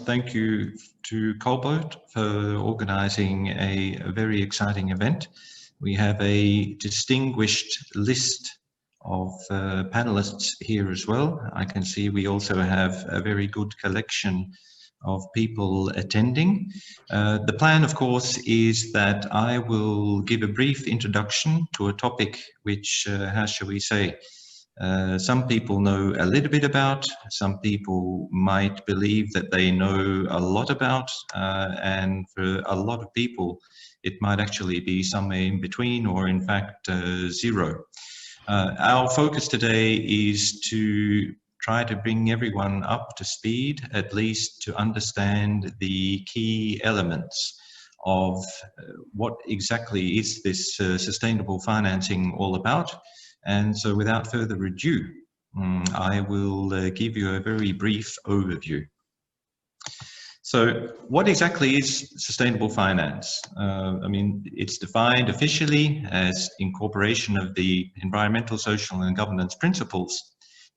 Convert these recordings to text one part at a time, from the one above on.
Thank you to Colbert for organizing a very exciting event. We have a distinguished list of panelists here as well. I can see we also have a very good collection of people attending. The plan, of course, is that I will give a brief introduction to a topic which, how shall we say, some people know a little bit about, some people might believe that they know a lot about, and for a lot of people, it might actually be somewhere in between or in fact zero. Our focus today is to try to bring everyone up to speed, at least to understand the key elements of what exactly is this sustainable financing all about. And so without further ado, I will give you a very brief overview. So what exactly is sustainable finance? I mean, it's defined officially as incorporation of the environmental, social and governance principles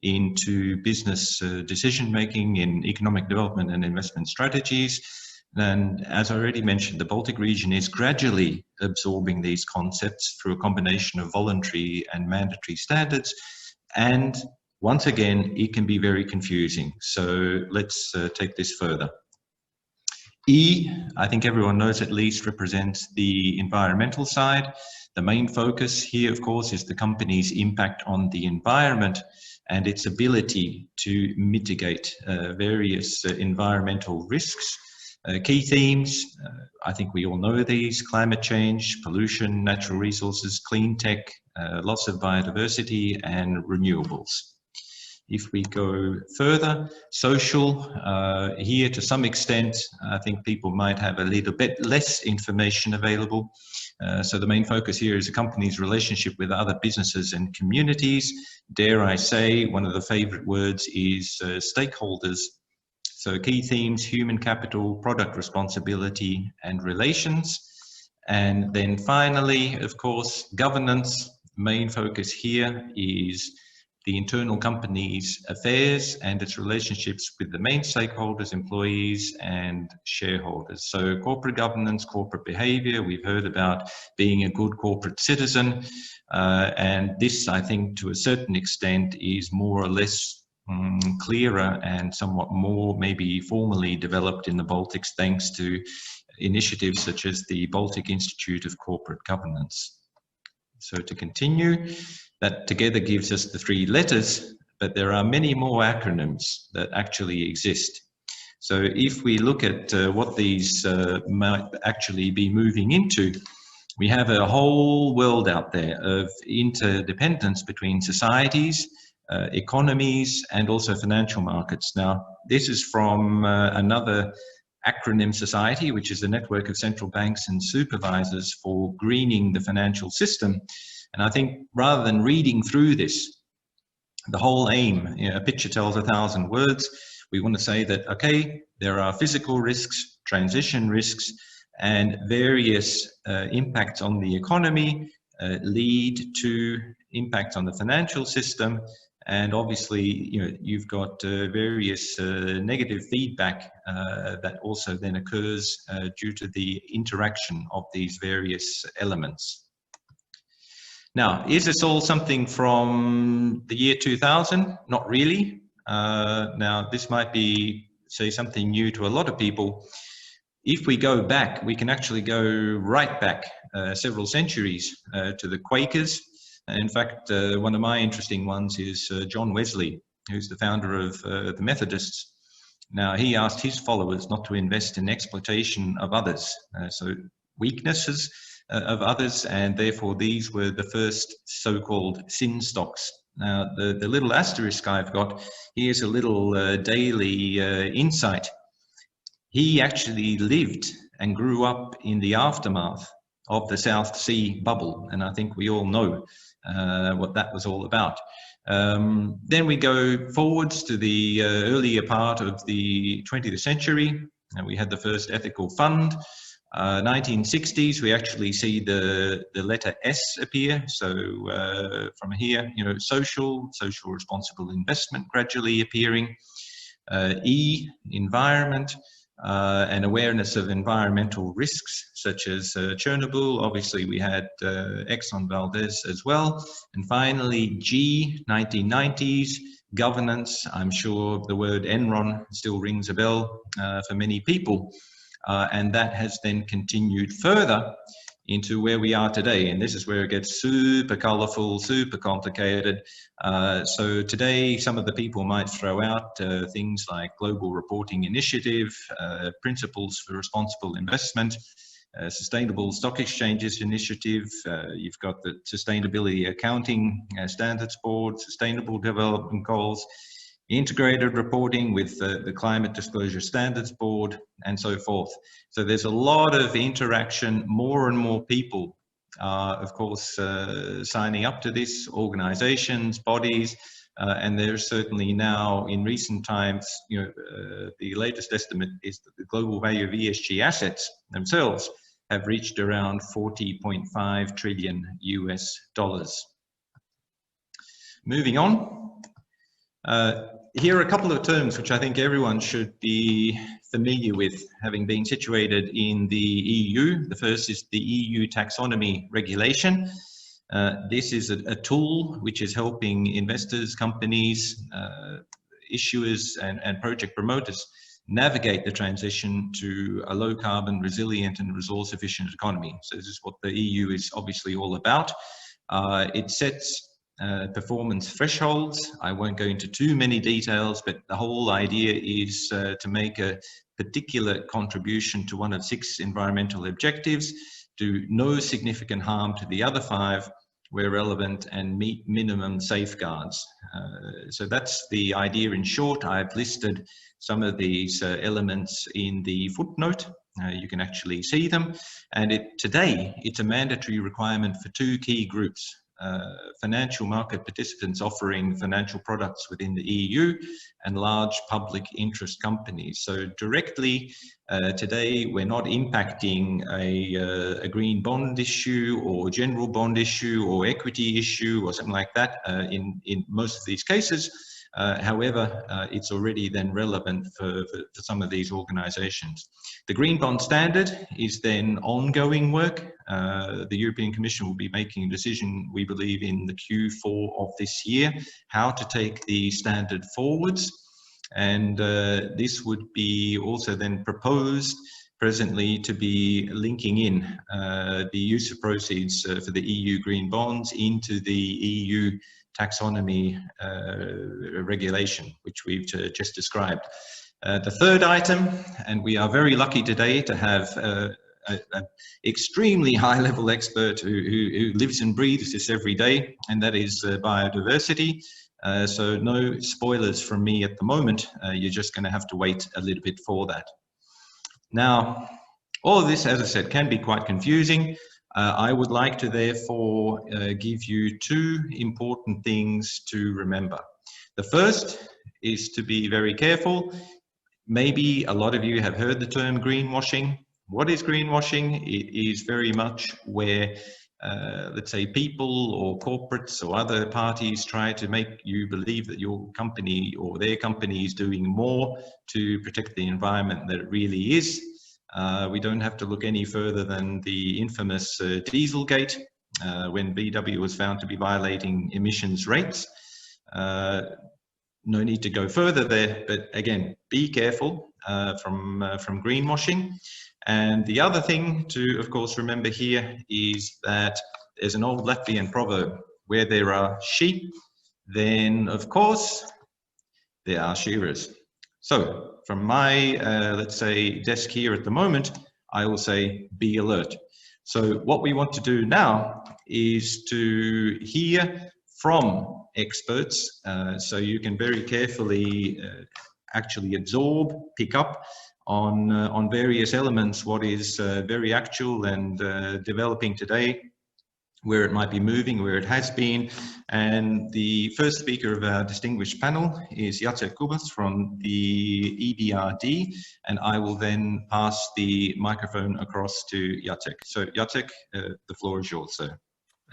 into business decision-making in economic development and investment strategies. And as I already mentioned, the Baltic region is gradually absorbing these concepts through a combination of voluntary and mandatory standards. And once again, it can be very confusing. So let's take this further. E, I think everyone knows at least, represents the environmental side. The main focus here, of course, is the company's impact on the environment and its ability to mitigate various environmental risks. Key themes, I think we all know these: climate change, pollution, natural resources, clean tech, loss of biodiversity and renewables. If we go further, social, here to some extent, I think people might have a little bit less information available. So the main focus here is a company's relationship with other businesses and communities. Dare I say, one of the favorite words is stakeholders. So key themes: human capital, product responsibility and relations. And then finally, of course, governance. Main focus here is the internal company's affairs and its relationships with the main stakeholders, employees and shareholders. So corporate governance, corporate behavior, we've heard about being a good corporate citizen. And this, I think, to a certain extent, is more or less clearer and somewhat more maybe formally developed in the Baltics, thanks to initiatives such as the Baltic Institute of Corporate Governance. So to continue, that together gives us the 3 letters, but there are many more acronyms that actually exist. So if we look at what these might actually be moving into, we have a whole world out there of interdependence between societies, economies and also financial markets. Now, this is from another acronym society, which is the network of central banks and supervisors for greening the financial system. And I think rather than reading through this, the whole aim, a picture tells 1,000 words. We want to say that, okay, there are physical risks, transition risks, and various impacts on the economy lead to impacts on the financial system. And obviously, you've got various negative feedback that also then occurs due to the interaction of these various elements. Now, is this all something from the year 2000? Not really. Now, this might be, say, something new to a lot of people. If we go back, we can actually go right back several centuries to the Quakers. In fact, one of my interesting ones is John Wesley, who's the founder of the Methodists. Now, he asked his followers not to invest in exploitation of others, so weaknesses of others, and therefore these were the first so-called sin stocks. Now, the little asterisk I've got, here's a little daily insight. He actually lived and grew up in the aftermath of the South Sea bubble, and I think we all know what that was all about. Then we go forwards to the earlier part of the 20th century, and we had the first ethical fund. 1960s, we actually see the letter S appear. So from here, social responsible investment gradually appearing. E, environment, and awareness of environmental risks such as Chernobyl. Obviously, we had Exxon Valdez as well. And finally, G, 1990s, governance. I'm sure the word Enron still rings a bell for many people. And that has then continued further into where we are today. And this is where it gets super colorful, super complicated. So today, some of the people might throw out things like Global Reporting Initiative, Principles for Responsible Investment, Sustainable Stock Exchanges Initiative. You've got the Sustainability Accounting Standards Board, Sustainable Development Goals, integrated reporting with the Climate Disclosure Standards Board, and so forth. So there's a lot of interaction, more and more people of course signing up to this, organizations, bodies, and there's certainly now in recent times, the latest estimate is that the global value of ESG assets themselves have reached around $40.5 trillion US. Moving on. Here are a couple of terms which I think everyone should be familiar with, having been situated in the EU. The first is the EU taxonomy regulation. This is a tool which is helping investors, companies, issuers, and project promoters navigate the transition to a low carbon, resilient, and resource efficient economy. So this is what the EU is obviously all about. It sets performance thresholds. I won't go into too many details, but the whole idea is to make a particular contribution to one of 6 environmental objectives, do no significant harm to the other 5 where relevant, and meet minimum safeguards. So that's the idea in short. I've listed some of these elements in the footnote. You can actually see them. And today, it's a mandatory requirement for 2 key groups. Financial market participants offering financial products within the EU and large public interest companies. So directly today, we're not impacting a green bond issue or general bond issue or equity issue or something like that in most of these cases. However, it's already then relevant for some of these organizations. The Green Bond Standard is then ongoing work. The European Commission will be making a decision, we believe, in the Q4 of this year, how to take the standard forwards. And this would be also then proposed presently to be linking in the use of proceeds for the EU green bonds into the EU taxonomy regulation, which we've just described. The third item, and we are very lucky today to have an extremely high-level expert who lives and breathes this every day, and that is biodiversity. So no spoilers from me at the moment. You're just going to have to wait a little bit for that. Now, all of this, as I said, can be quite confusing. I would like to therefore give you 2 important things to remember. The first is to be very careful. Maybe a lot of you have heard the term greenwashing. What is greenwashing? It is very much where, let's say, people or corporates or other parties try to make you believe that your company or their company is doing more to protect the environment than it really is. We don't have to look any further than the infamous Dieselgate, when VW was found to be violating emissions rates. No need to go further there, but again, be careful from greenwashing. And the other thing to, of course, remember here is that there's an old Latvian proverb, where there are sheep, then, of course, there are shearers. So from my, let's say, desk here at the moment, I will say, be alert. So what we want to do now is to hear from experts, so you can very carefully actually absorb, pick up on various elements, what is very actual and developing today, where it might be moving, where it has been. And the first speaker of our distinguished panel is Jacek Kubas from the EBRD, and I will then pass the microphone across to Jacek. So Jacek, the floor is yours, sir.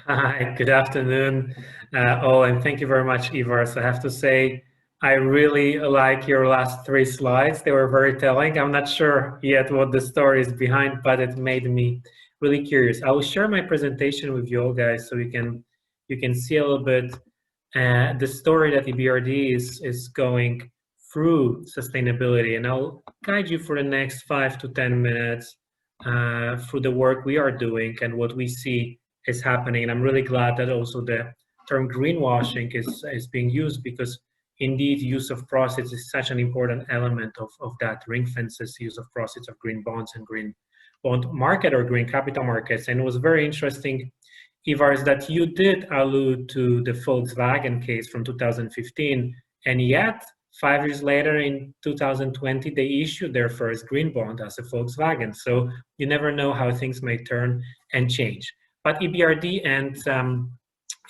Hi, good afternoon all, and thank you very much, Ivars. I have to say, I really like your last 3 slides. They were very telling. I'm not sure yet what the story is behind, but it made me really curious. I will share my presentation with you all guys so you can see a little bit the story that EBRD is going through sustainability, and I'll guide you for the next 5 to 10 minutes through the work we are doing and what we see is happening. And I'm really glad that also the term greenwashing is being used, because indeed use of proceeds is such an important element of that. Ring fences use of proceeds of green bonds and green bond market or green capital markets. And it was very interesting, Ivars, that you did allude to the Volkswagen case from 2015, and yet 5 years later in 2020 they issued their first green bond as a Volkswagen. So you never know how things may turn and change. But EBRD and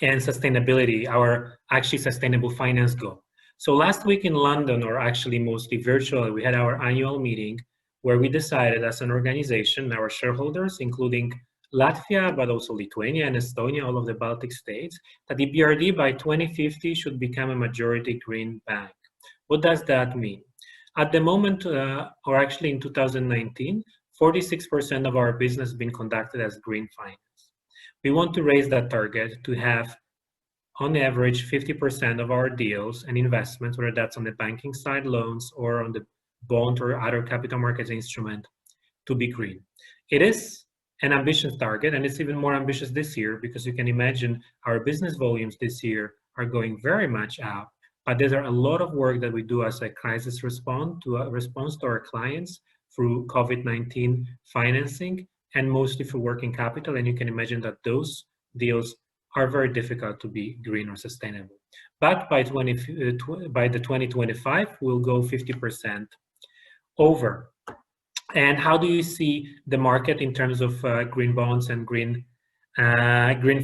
sustainability, our actually sustainable finance goal. So last week in London, or actually mostly virtually, we had our annual meeting where we decided as an organization, our shareholders, including Latvia, but also Lithuania and Estonia, all of the Baltic states, that the EBRD by 2050 should become a majority green bank. What does that mean? At the moment, or actually in 2019, 46% of our business has been conducted as green finance. We want to raise that target to have, on average, 50% of our deals and investments, whether that's on the banking side, loans, or on the bond or other capital markets instrument, to be green. It is an ambitious target, and it's even more ambitious this year, because you can imagine our business volumes this year are going very much up. But there's a lot of work that we do as a crisis response to our clients through COVID-19 financing, and mostly for working capital. And you can imagine that those deals are very difficult to be green or sustainable. But by the 2025, we'll go 50% over. And how do you see the market in terms of green bonds and green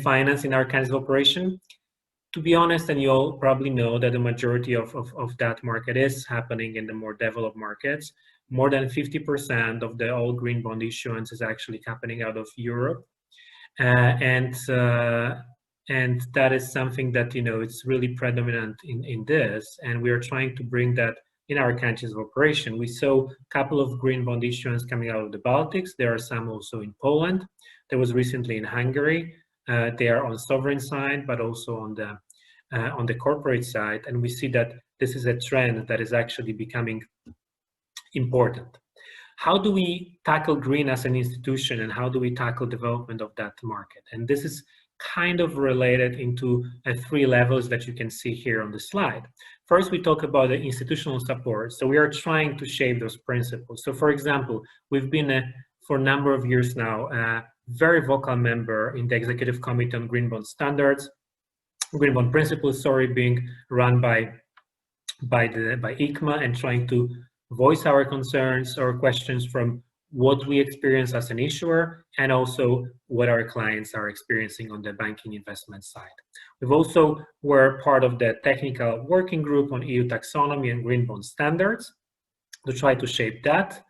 finance in our kinds of operation? To be honest, and you all probably know that the majority of that market is happening in the more developed markets. More than 50% of the all green bond issuance is actually happening out of Europe. And that is something that, it's really predominant in this, and we are trying to bring that in our countries of operation. We saw a couple of green bond issuance coming out of the Baltics. There are some also in Poland. There was recently in Hungary. They are on sovereign side, but also on the corporate side. And we see that this is a trend that is actually becoming important. How do we tackle green as an institution, and how do we tackle development of that market? And this is kind of related into 3 levels that you can see here on the slide. First, we talk about the institutional support. So we are trying to shape those principles. So for example, we've been for a number of years now a very vocal member in the Executive Committee on Green Bond Standards, Green Bond Principles, being run by ICMA, and trying to voice our concerns or questions from what we experience as an issuer, and also what our clients are experiencing on the banking investment side. We've also were part of the technical working group on EU taxonomy and green bond standards to try to shape that.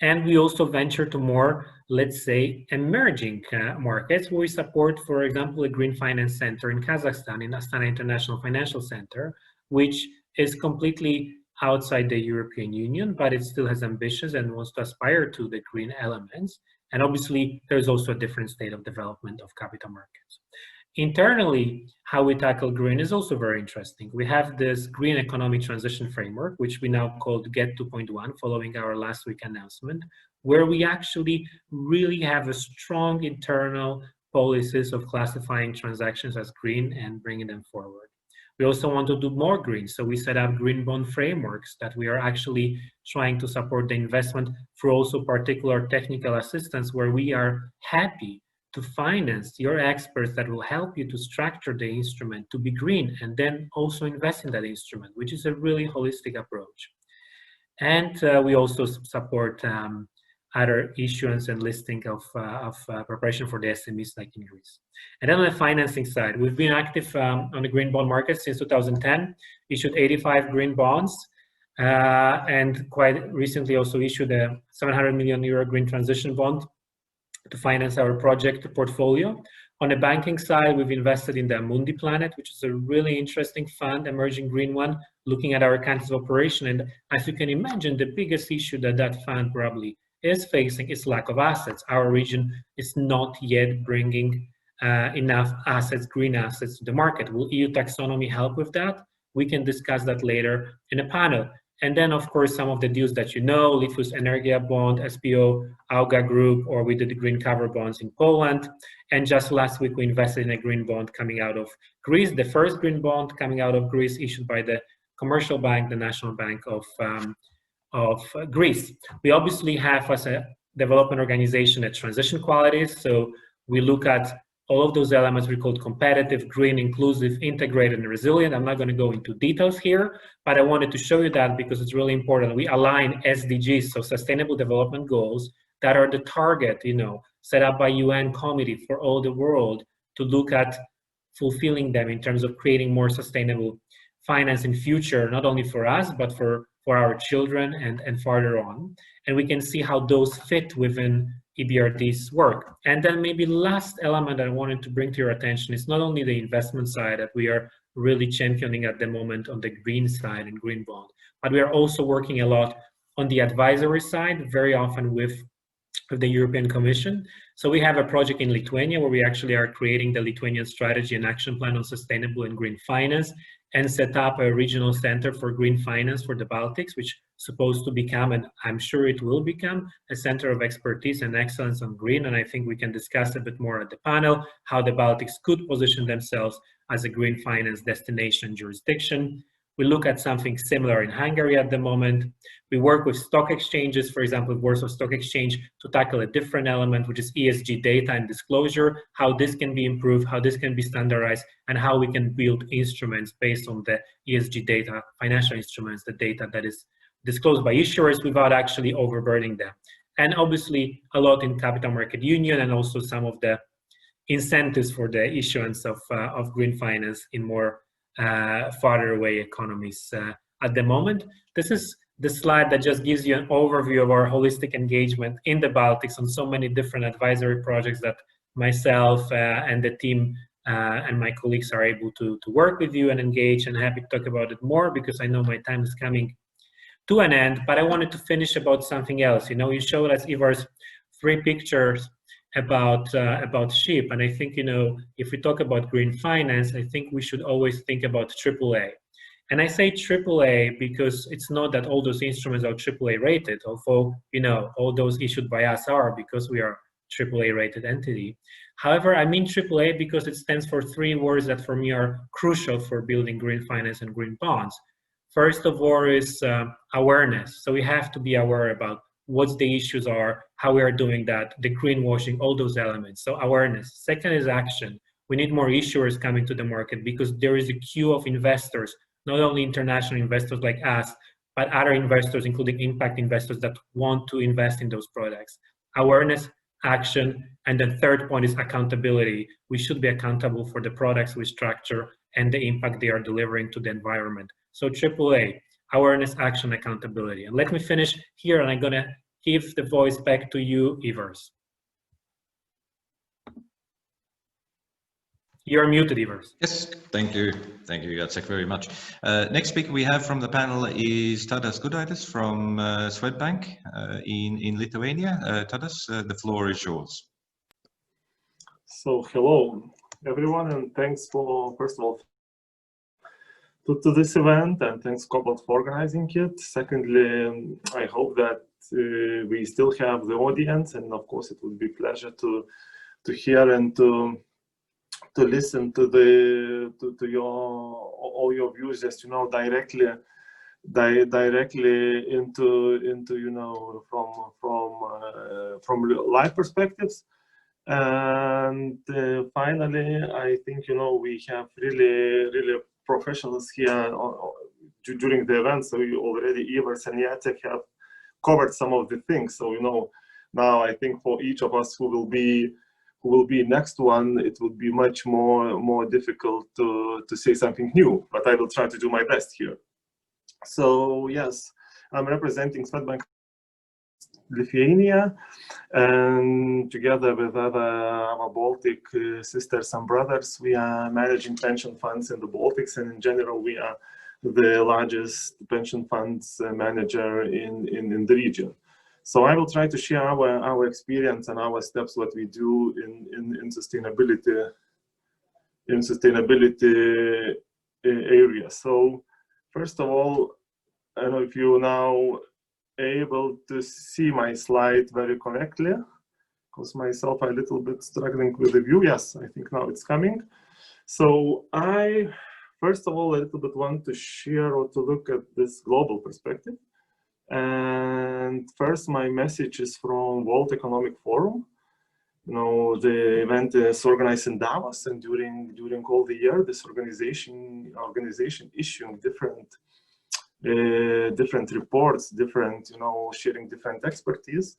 And we also venture to more, let's say, emerging markets, where we support, for example, a green finance center in Kazakhstan, in Astana International Financial Center, which is completely outside the European Union, but it still has ambitions and wants to aspire to the green elements. And obviously, there's also a different state of development of capital markets. Internally, how we tackle green is also very interesting. We have this green economic transition framework, which we now called GET 2.1, following our last week announcement, where we actually really have a strong internal policies of classifying transactions as green and bringing them forward. We also want to do more green, so we set up green bond frameworks that we are actually trying to support the investment through also particular technical assistance, where we are happy to finance your experts that will help you to structure the instrument to be green, and then also invest in that instrument, which is a really holistic approach. And we also support other issuance and listing of preparation for the SMEs, like in Greece. And then on the financing side, we've been active on the green bond market since 2010, issued 85 green bonds, and quite recently also issued a 700 million euro green transition bond to finance our project portfolio. On the banking side, we've invested in the Amundi Planet, which is a really interesting fund, emerging green one, looking at our countries of operation. And as you can imagine, the biggest issue that that fund probably is facing is lack of assets. Our region is not yet bringing enough assets, green assets, to the market. Will EU taxonomy help with that? We can discuss that later in a panel. And then, of course, some of the deals that you know, Lietuvos Energia bond, SPO, Auga Group, or we did the green cover bonds in Poland. And just last week, we invested in a green bond coming out of Greece, the first green bond coming out of Greece issued by the commercial bank, the National Bank of Greece. We obviously have, as a development organization, a transition qualities. So we look at all of those elements we call competitive, green, inclusive, integrated, and resilient. I'm not going to go into details here, but I wanted to show you that because it's really important. We align SDGs, so Sustainable Development Goals, that are the target, set up by UN committee for all the world to look at fulfilling them in terms of creating more sustainable finance in future, not only for us, but for our children and farther on. And we can see how those fit within EBRD's work. And then maybe last element I wanted to bring to your attention is not only the investment side that we are really championing at the moment on the green side and green bond, but we are also working a lot on the advisory side, very often with the European Commission. So we have a project in Lithuania where we actually are creating the Lithuanian strategy and action plan on sustainable and green finance, and set up a regional center for green finance for the Baltics, which is supposed to become, and I'm sure it will become, a center of expertise and excellence on green. And I think we can discuss a bit more at the panel how the Baltics could position themselves as a green finance destination jurisdiction. We look at something similar in Hungary at the moment. We work with stock exchanges, for example, Warsaw Stock Exchange, to tackle a different element, which is ESG data and disclosure, how this can be improved, how this can be standardized, and how we can build instruments based on the ESG data, financial instruments, the data that is disclosed by issuers without actually overburdening them. And obviously a lot in Capital Market Union, and also some of the incentives for the issuance of green finance in more farther away economies at the moment. This is the slide that just gives you an overview of our holistic engagement in the Baltics on so many different advisory projects that myself and the team and my colleagues are able to work with you and engage, and happy to talk about it more because I know my time is coming to an end. But I wanted to finish about something else. You showed us, Ivars, 3 pictures about sheep, and I think if we talk about green finance, I think we should always think about AAA. And I say AAA because it's not that all those instruments are AAA rated, although all those issued by us are, because we are AAA rated entity. However, I mean AAA because it stands for 3 words that for me are crucial for building green finance and green bonds. First of all is awareness. So we have to be aware about what the issues are, how we are doing that, the greenwashing, all those elements. So awareness. Second is action. We need more issuers coming to the market because there is a queue of investors, not only international investors like us, but other investors, including impact investors that want to invest in those products. Awareness, action, and the third point is accountability. We should be accountable for the products we structure and the impact they are delivering to the environment. So AAA, awareness, action, accountability. And let me finish here, and I'm gonna give the voice back to you, Ivars. You're muted, Ivars. Yes, thank you, Jacek, very much. Next speaker we have from the panel is Tadas Gudaitis from Swedbank in Lithuania. Tadas, the floor is yours. So hello, everyone, and thanks for, first of all, to this event, and thanks Kubas for organizing it. Secondly, I hope that we still have the audience, and of course it would be a pleasure to hear and to listen to all your views, just directly into from live perspectives. And finally, I think we have really professionals here during the event. So you already, Ivars and Jacek, have covered some of the things. So now I think for each of us who will be next one, it would be much more difficult to say something new. But I will try to do my best here. So yes, I'm representing Swedbank Lithuania, and together with our Baltic sisters and brothers, we are managing pension funds in the Baltics, and in general, we are the largest pension funds manager in the region. So I will try to share our experience and our steps, what we do in sustainability area. So first of all, I don't know if you now able to see my slide very correctly, because myself I'm a little bit struggling with the view. Yes, I think now it's coming. So I first of all a little bit want to share or to look at this global perspective. And first, my message is from World Economic Forum. You know, the event is organized in Davos, and during all the year, this organization issuing different reports, sharing different expertise.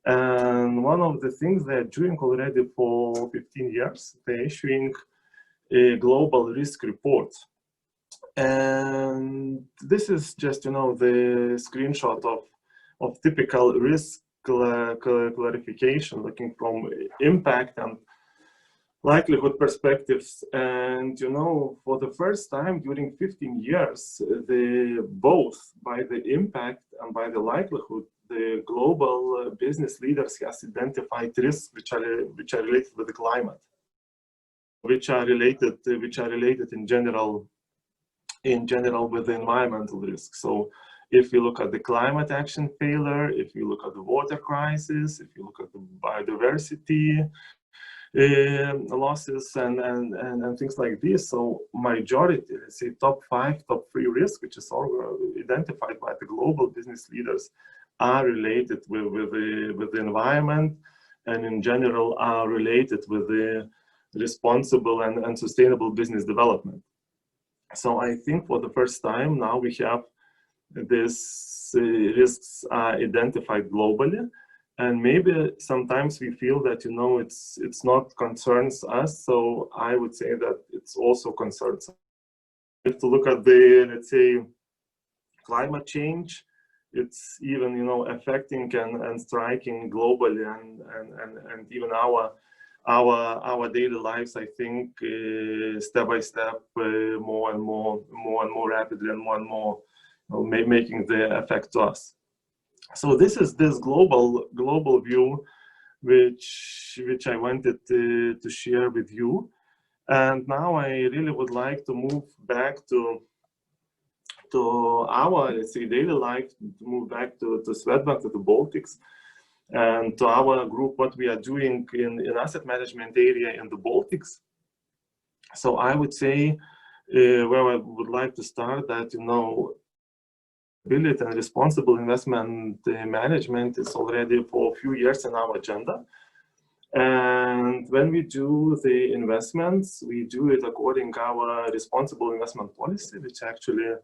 And one of the things they're doing already for 15 years, they're issuing a global risk report. And this is just, the screenshot of typical risk clarification, looking from impact and likelihood perspectives. And, for the first time during 15 years, both by the impact and by the likelihood, the global business leaders has identified risks which are related with the climate, which are related in general with the environmental risks. So if you look at the climate action failure, if you look at the water crisis, if you look at the biodiversity losses and things like this, so majority, let's say top 3 risks, which is all identified by the global business leaders, are related with the environment, and in general are related with the responsible and sustainable business development. So I think for the first time now we have these risks are identified globally, and maybe sometimes we feel that it's not concerns us. So I would say that it's also concerns us. If to look at the, let's say, climate change, it's even affecting and striking globally, and even our daily lives, I think, step by step, more and more rapidly, and more making the effect to us. So this is this global view, which I wanted to share with you. And now I really would like to move back to our, let's say, daily life, to move back to Swedbank, to the Baltics, and to our group, what we are doing in asset management area in the Baltics. So I would say where I would like to start that, ability and responsible investment management is already for a few years in our agenda. And when we do the investments, we do it according to our responsible investment policy, which actually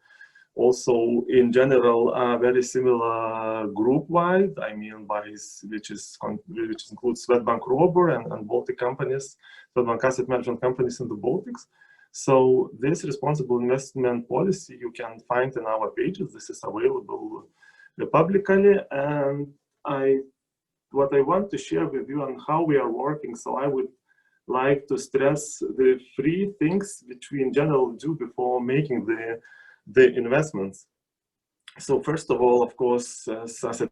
also in general are very similar group-wide. I mean, which includes Swedbank Robur and Baltic companies, Swedbank asset management companies in the Baltics. So this responsible investment policy you can find in our pages. This is available publicly, and what I want to share with you on how we are working. So I would like to stress the 3 things which we in general do before making the investments. So first of all, of course, asset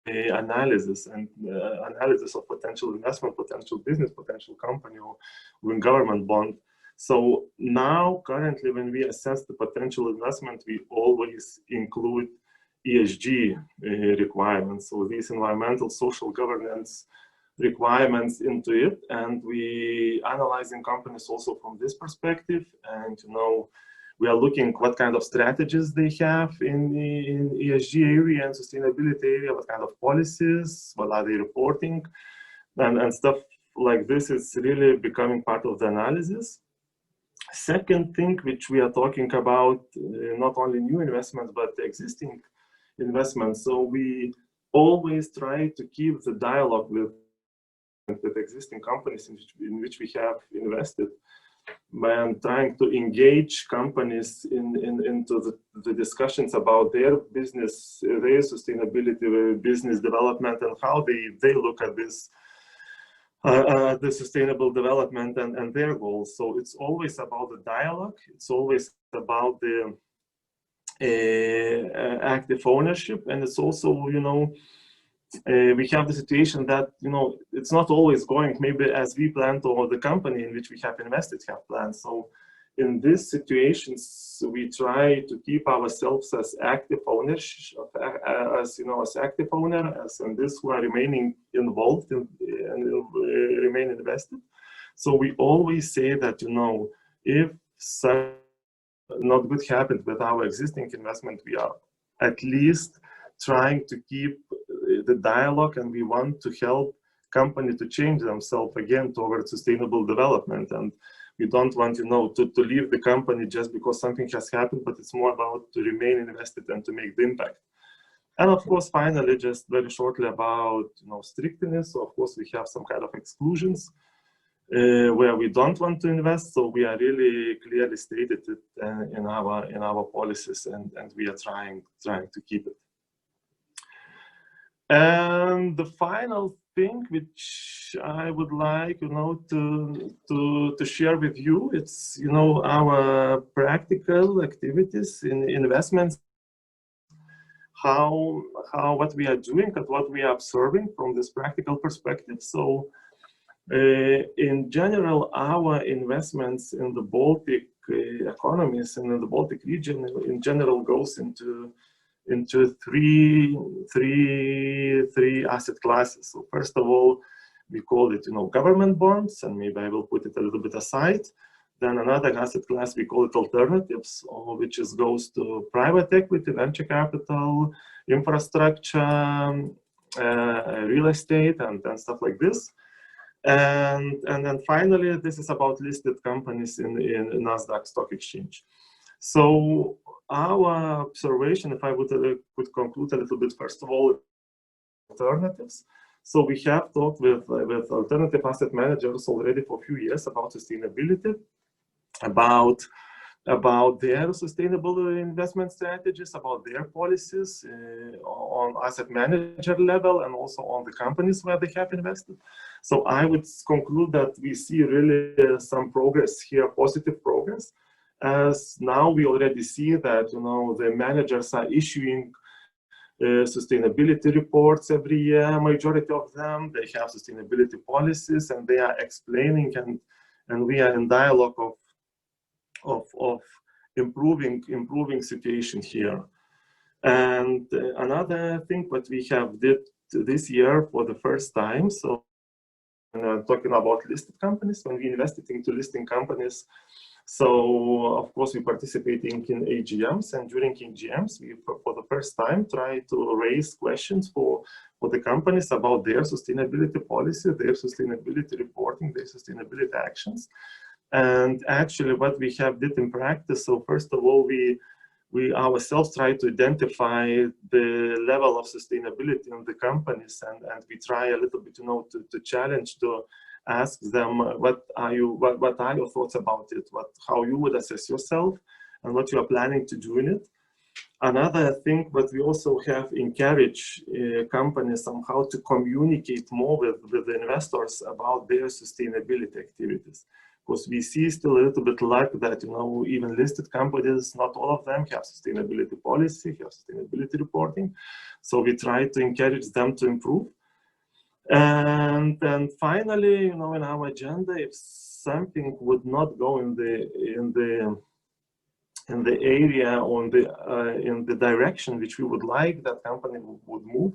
analysis and analysis of potential investment, potential business, potential company, or even government bond. So now, currently, when we assess the potential investment, we always include ESG requirements. So these environmental, social governance requirements into it, and we analyzing companies also from this perspective. And we are looking what kind of strategies they have in ESG area and sustainability area, what kind of policies, what are they reporting, and stuff like this is really becoming part of the analysis. Second thing which we are talking about, not only new investments, but existing investments. So we always try to keep the dialogue with existing companies in which we have invested. and trying to engage companies into the discussions about their business, their sustainability, business development, and how they look at this, the sustainable development and their goals. So it's always about the dialogue. It's always about the active ownership, and it's also, you know, we have the situation that, you know, it's not always going maybe as we planned, or the company in which we have invested have planned. So in these situations, we try to keep ourselves as active owners, as, you know, as active owner, as in this who are remaining involved and remain invested. So we always say that, you know, if such not good happened with our existing investment, we are at least trying to keep the dialogue, and we want to help company to change themselves again towards sustainable development. And we don't want, you know, to leave the company just because something has happened, but it's more about to remain invested and to make the impact. And of course, finally, just very shortly about, you know, strictness. So of course, we have some kind of exclusions where we don't want to invest. So we are really clearly stated it in our policies, and we are trying to keep it. And the final thing which I would like, you know, to share with you, it's, you know, our practical activities in investments, what we are doing and what we are observing from this practical perspective. So in general, our investments in the Baltic economies and in the Baltic region in general goes into three asset classes. So first of all, we call it, you know, government bonds, and maybe I will put it a little bit aside. Then another asset class, we call it alternatives, which goes to private equity, venture capital, infrastructure, real estate, and stuff like this. And then finally, this is about listed companies in Nasdaq stock exchange. So our observation, if I would conclude a little bit, first of all, alternatives. So we have talked with alternative asset managers already for a few years about sustainability, about their sustainable investment strategies, about their policies on asset manager level, and also on the companies where they have invested. So I would conclude that we see really some progress here, positive progress, as now we already see that, you know, the managers are issuing sustainability reports every year. Majority of them, they have sustainability policies, and they are explaining, and we are in dialogue of improving situation here. And another thing what we have did this year for the first time, so talking about listed companies, when we invested into listing companies, so of course we participating in AGMs, and during AGMs we for the first time try to raise questions for the companies about their sustainability policy, their sustainability reporting, their sustainability actions. And actually what we have did in practice, so first of all, we ourselves try to identify the level of sustainability in the companies, and we try a little bit, you know, to challenge, to ask them what are your thoughts about it, how you would assess yourself, and what you are planning to do in it. Another thing, but we also have encouraged companies somehow to communicate more with the investors about their sustainability activities. Because we see still a little bit like that, you know, even listed companies, not all of them have sustainability policy, have sustainability reporting. So we try to encourage them to improve. And then finally, you know, in our agenda, if something would not go in the area, or in the direction which we would like that company would move,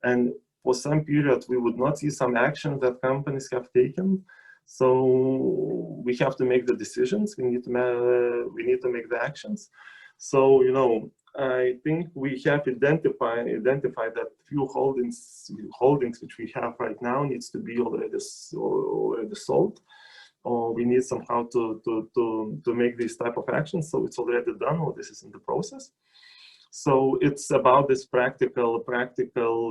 and for some period we would not see some action that companies have taken, so we have to make the decisions. We need to make the actions. So, you know, I think we have identified that few holdings which we have right now needs to be already sold, or we need somehow to make this type of action. So it's already done, or this is in the process. So it's about this practical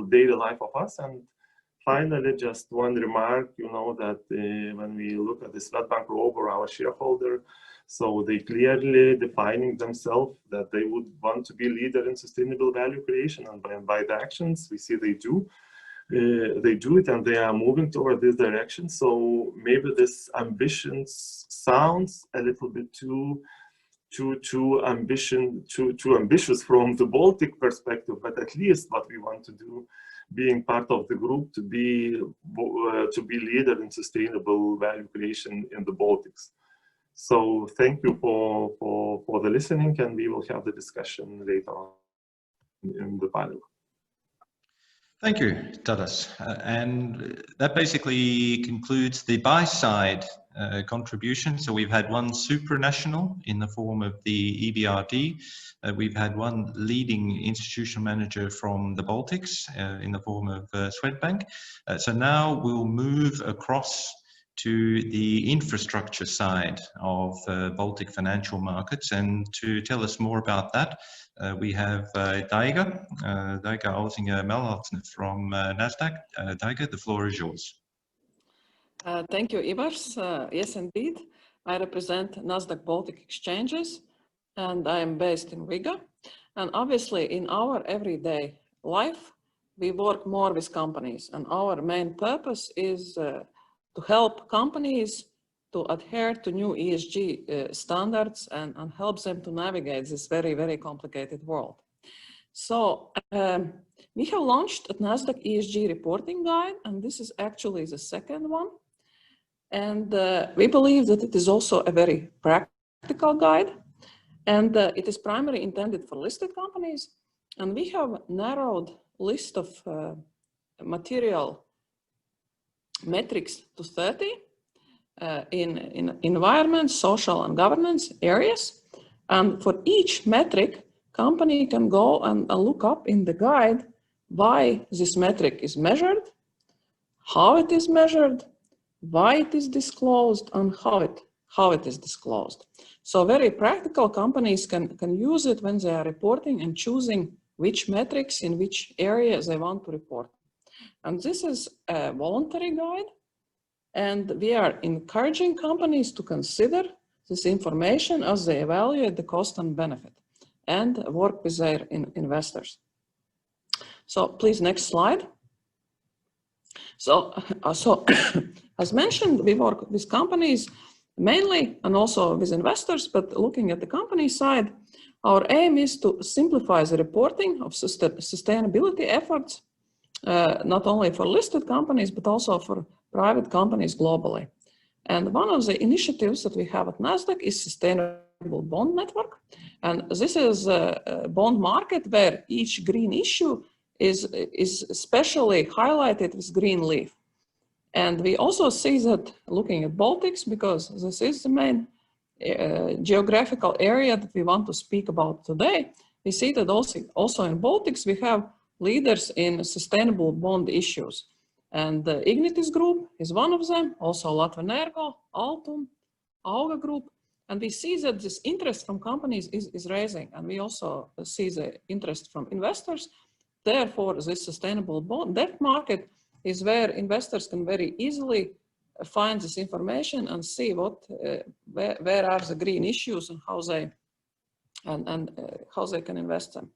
daily life of us. And finally, just one remark, that when we look at the Swedbank Robur, our shareholder, so they clearly defining themselves that they would want to be leader in sustainable value creation, and by the actions we see they do it, and they are moving toward this direction. So maybe this ambition sounds a little bit too ambitious from the Baltic perspective, but at least what we want to do, being part of the group, to be leader in sustainable value creation in the Baltics. So thank you for the listening, and we will have the discussion later on in the panel. Thank you, Tadas. And that basically concludes the buy-side contribution. So we've had one supranational in the form of the EBRD. We've had one leading institutional manager from the Baltics in the form of Swedbank. So now we'll move across to the infrastructure side of Baltic financial markets. And to tell us more about that, we have Daiga Auziņa-Melalksne from Nasdaq. Daiga, the floor is yours. Thank you, Ivars. Yes, indeed. I represent Nasdaq Baltic exchanges, and I am based in Riga. And obviously, in our everyday life, we work more with companies, and our main purpose is to help companies to adhere to new ESG standards and help them to navigate this very, very complicated world. So we have launched at Nasdaq ESG reporting guide, and this is actually the second one. And we believe that it is also a very practical guide, and it is primarily intended for listed companies. And we have narrowed list of material metrics to 30 in environment, social, and governance areas. And for each metric, company can go and look up in the guide why this metric is measured, how it is measured, why it is disclosed, and how it is disclosed. So very practical, companies can use it when they are reporting and choosing which metrics in which area they want to report. And this is a voluntary guide, and we are encouraging companies to consider this information as they evaluate the cost and benefit and work with their investors. So please, next slide. So as mentioned, we work with companies mainly and also with investors, but looking at the company side, our aim is to simplify the reporting of sustainability efforts, not only for listed companies, but also for private companies globally. And one of the initiatives that we have at Nasdaq is Sustainable Bond Network. And this is a bond market where each green issue is specially highlighted with green leaf. And we also see that looking at Baltics, because this is the main geographical area that we want to speak about today, we see that also in Baltics we have leaders in sustainable bond issues. And the Ignitis Group is one of them, also Latvenergo, Altum, Auga Group. And we see that this interest from companies is rising, and we also see the interest from investors. Therefore, this sustainable bond debt market is where investors can very easily find this information and see where are the green issues and how they can invest them.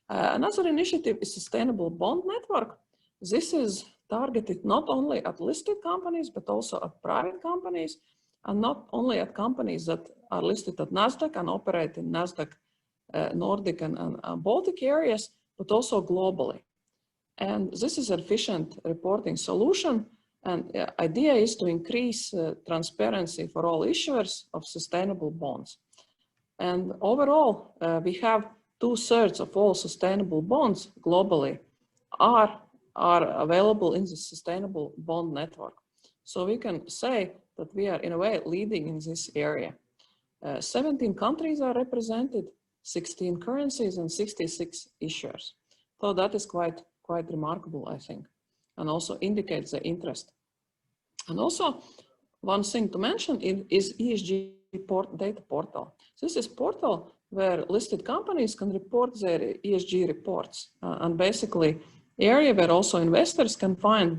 Another initiative is Sustainable Bond Network. This is targeted not only at listed companies, but also at private companies, and not only at companies that are listed at Nasdaq and operate in Nasdaq Nordic and Baltic areas, but also globally. And this is an efficient reporting solution. And the idea is to increase transparency for all issuers of sustainable bonds. And overall, we have 2/3 of all sustainable bonds globally are available in the Sustainable Bond Network. So we can say that we are in a way leading in this area. 17 countries are represented, 16 currencies and 66 issuers. So that is quite remarkable, I think, and also indicates the interest. And also one thing to mention is ESG data portal. This is portal where listed companies can report their ESG reports and basically area where also investors can find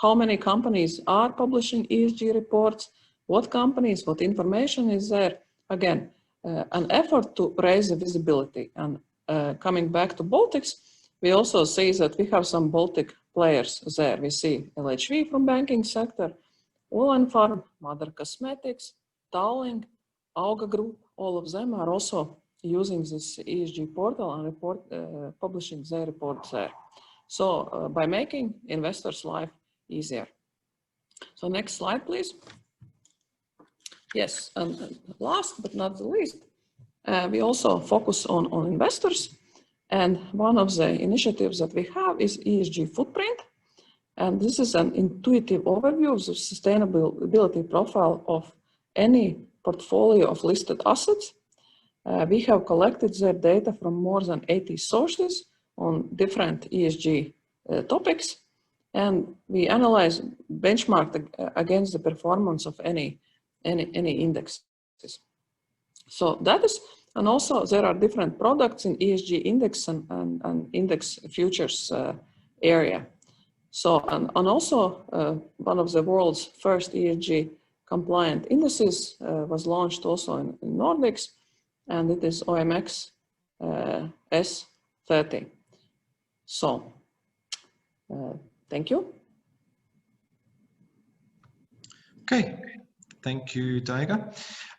how many companies are publishing ESG reports, what companies, what information is there. Again, an effort to raise the visibility. And coming back to Baltics, we also see that we have some Baltic players there. We see LHV from banking sector, Ulan Farm, Mother Cosmetics, Tallink, Auga Group, all of them are also using this ESG portal and publishing their reports there. So by making investors' life easier. So next slide, please. Yes, and last but not the least, we also focus on investors. And one of the initiatives that we have is ESG footprint. And this is an intuitive overview of the sustainability profile of any portfolio of listed assets. We have collected their data from more than 80 sources on different ESG topics. And we analyze, benchmark against the performance of any indexes. So that is, and also there are different products in ESG index and index futures area. So, and also one of the world's first ESG compliant indices was launched also in Nordics, and it is OMX S30. So, thank you. Okay, thank you, Daiga.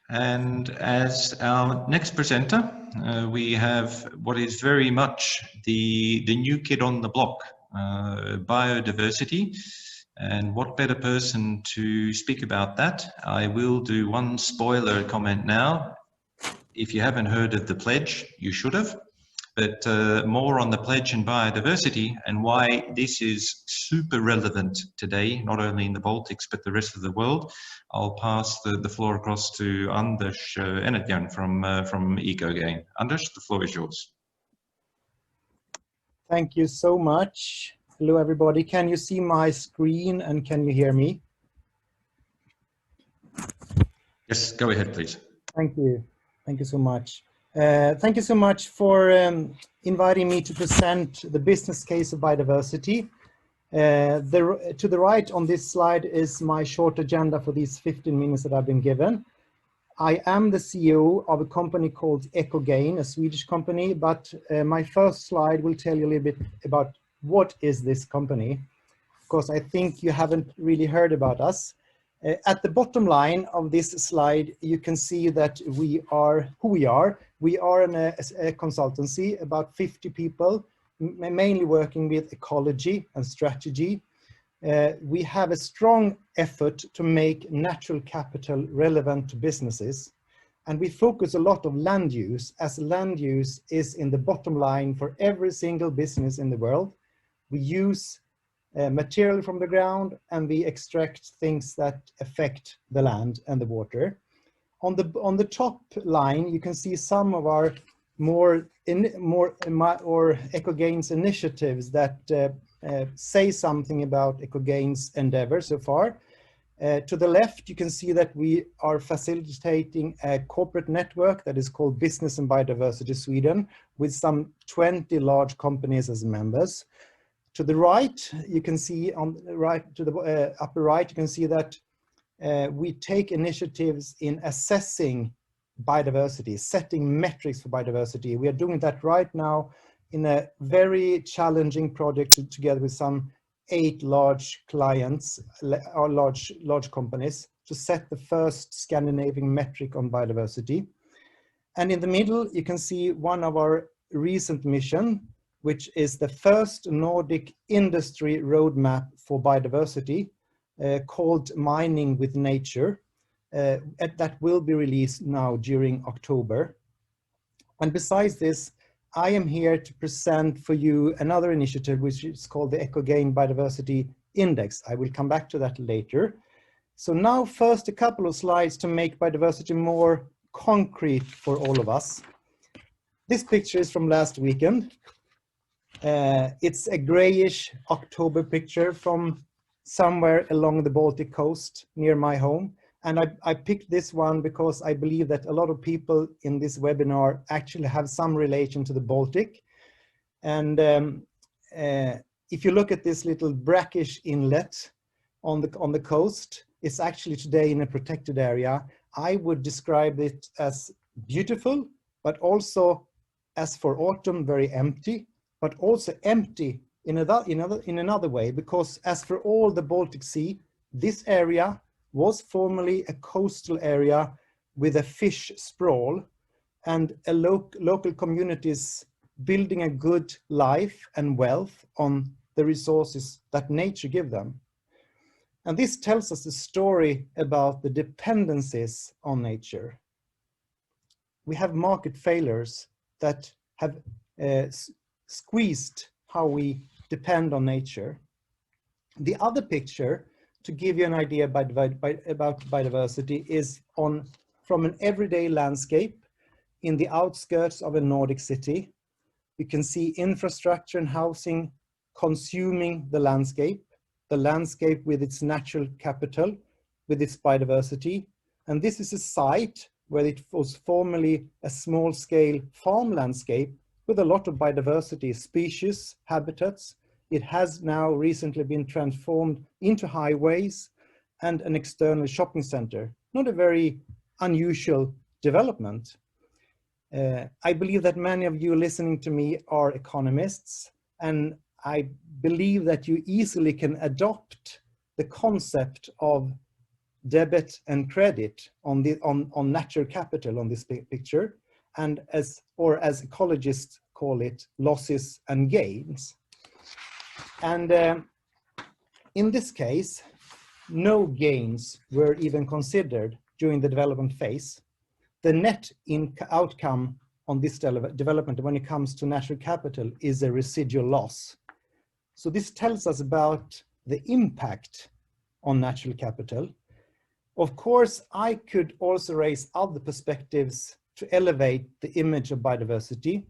And as our next presenter, we have what is very much the new kid on the block, biodiversity. And what better person to speak about that? I will do one spoiler comment now. If you haven't heard of the pledge, you should have. But more on the pledge and biodiversity and why this is super relevant today, not only in the Baltics, but the rest of the world. I'll pass the floor across to Anders Enetjärn from Ecogain. Anders, the floor is yours. Thank you so much. Hello, everybody. Can you see my screen and can you hear me? Yes, go ahead, please. Thank you. Thank you so much. Thank you so much for inviting me to present the business case of biodiversity. To the right on this slide is my short agenda for these 15 minutes that I've been given. I am the CEO of a company called Ecogain, a Swedish company, but my first slide will tell you a little bit about what is this company, because I think you haven't really heard about us. At the bottom line of this slide, you can see that we are who we are. We are a consultancy, about 50 people, mainly working with ecology and strategy. We have a strong effort to make natural capital relevant to businesses. And we focus a lot on land use, as land use is in the bottom line for every single business in the world. We use material from the ground and we extract things that affect the land and the water. On the top line, you can see some of our Ecogain's initiatives that say something about Ecogain's endeavor so far. To the left, you can see that we are facilitating a corporate network that is called Business and Biodiversity Sweden, with some 20 large companies as members. To the right, you can see on the right, to the upper right, you can see that we take initiatives in assessing biodiversity, setting metrics for biodiversity. We are doing that right now in a very challenging project together with some 8 large clients or large companies to set the first Scandinavian metric on biodiversity. And in the middle, you can see one of our recent mission, which is the first Nordic industry roadmap for biodiversity called Mining with Nature. That will be released now during October. And besides this, I am here to present for you another initiative, which is called the Ecogain Biodiversity Index. I will come back to that later. So now first a couple of slides to make biodiversity more concrete for all of us. This picture is from last weekend. It's a grayish October picture from somewhere along the Baltic coast near my home. And I picked this one because I believe that a lot of people in this webinar actually have some relation to the Baltic. And if you look at this little brackish inlet on the coast, it's actually today in a protected area. I would describe it as beautiful, but also, as for autumn, very empty, but also empty in another way, because as for all the Baltic Sea, this area was formerly a coastal area with a fish sprawl and a local communities building a good life and wealth on the resources that nature give them. And this tells us a story about the dependencies on nature. We have market failures that have squeezed how we depend on nature. The other picture, to give you an idea about biodiversity, is from an everyday landscape in the outskirts of a Nordic city. You can see infrastructure and housing consuming the landscape with its natural capital, with its biodiversity. And this is a site where it was formerly a small-scale farm landscape with a lot of biodiversity, species, habitats. It has now recently been transformed into highways and an external shopping center. Not a very unusual development. I believe that many of you listening to me are economists, and I believe that you easily can adopt the concept of debit and credit on natural capital on this picture, and as ecologists call it, losses and gains. And in this case, no gains were even considered during the development phase. The net outcome on this development when it comes to natural capital is a residual loss. So this tells us about the impact on natural capital. Of course, I could also raise other perspectives to elevate the image of biodiversity.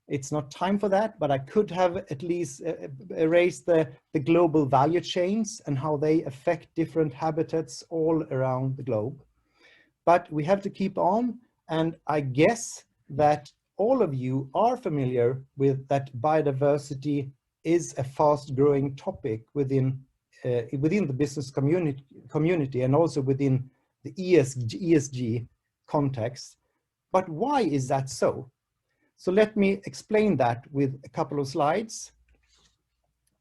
It's not time for that, but I could have at least raised the global value chains and how they affect different habitats all around the globe. But we have to keep on, and I guess that all of you are familiar with that biodiversity is a fast-growing topic within the business community and also within the ESG context. But why is that so? So let me explain that with a couple of slides.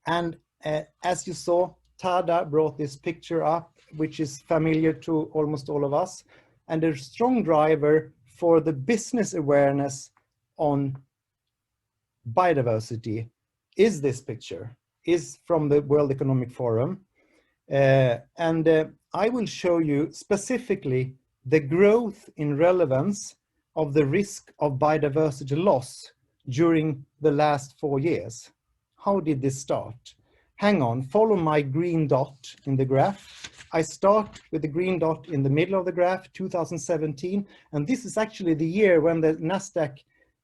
And as you saw, Tadas brought this picture up, which is familiar to almost all of us. And a strong driver for the business awareness on biodiversity is this picture, is from the World Economic Forum. I will show you specifically the growth in relevance of the risk of biodiversity loss during the last 4 years. How did this start? Hang on, follow my green dot in the graph. I start with the green dot in the middle of the graph, 2017, and this is actually the year when the Nasdaq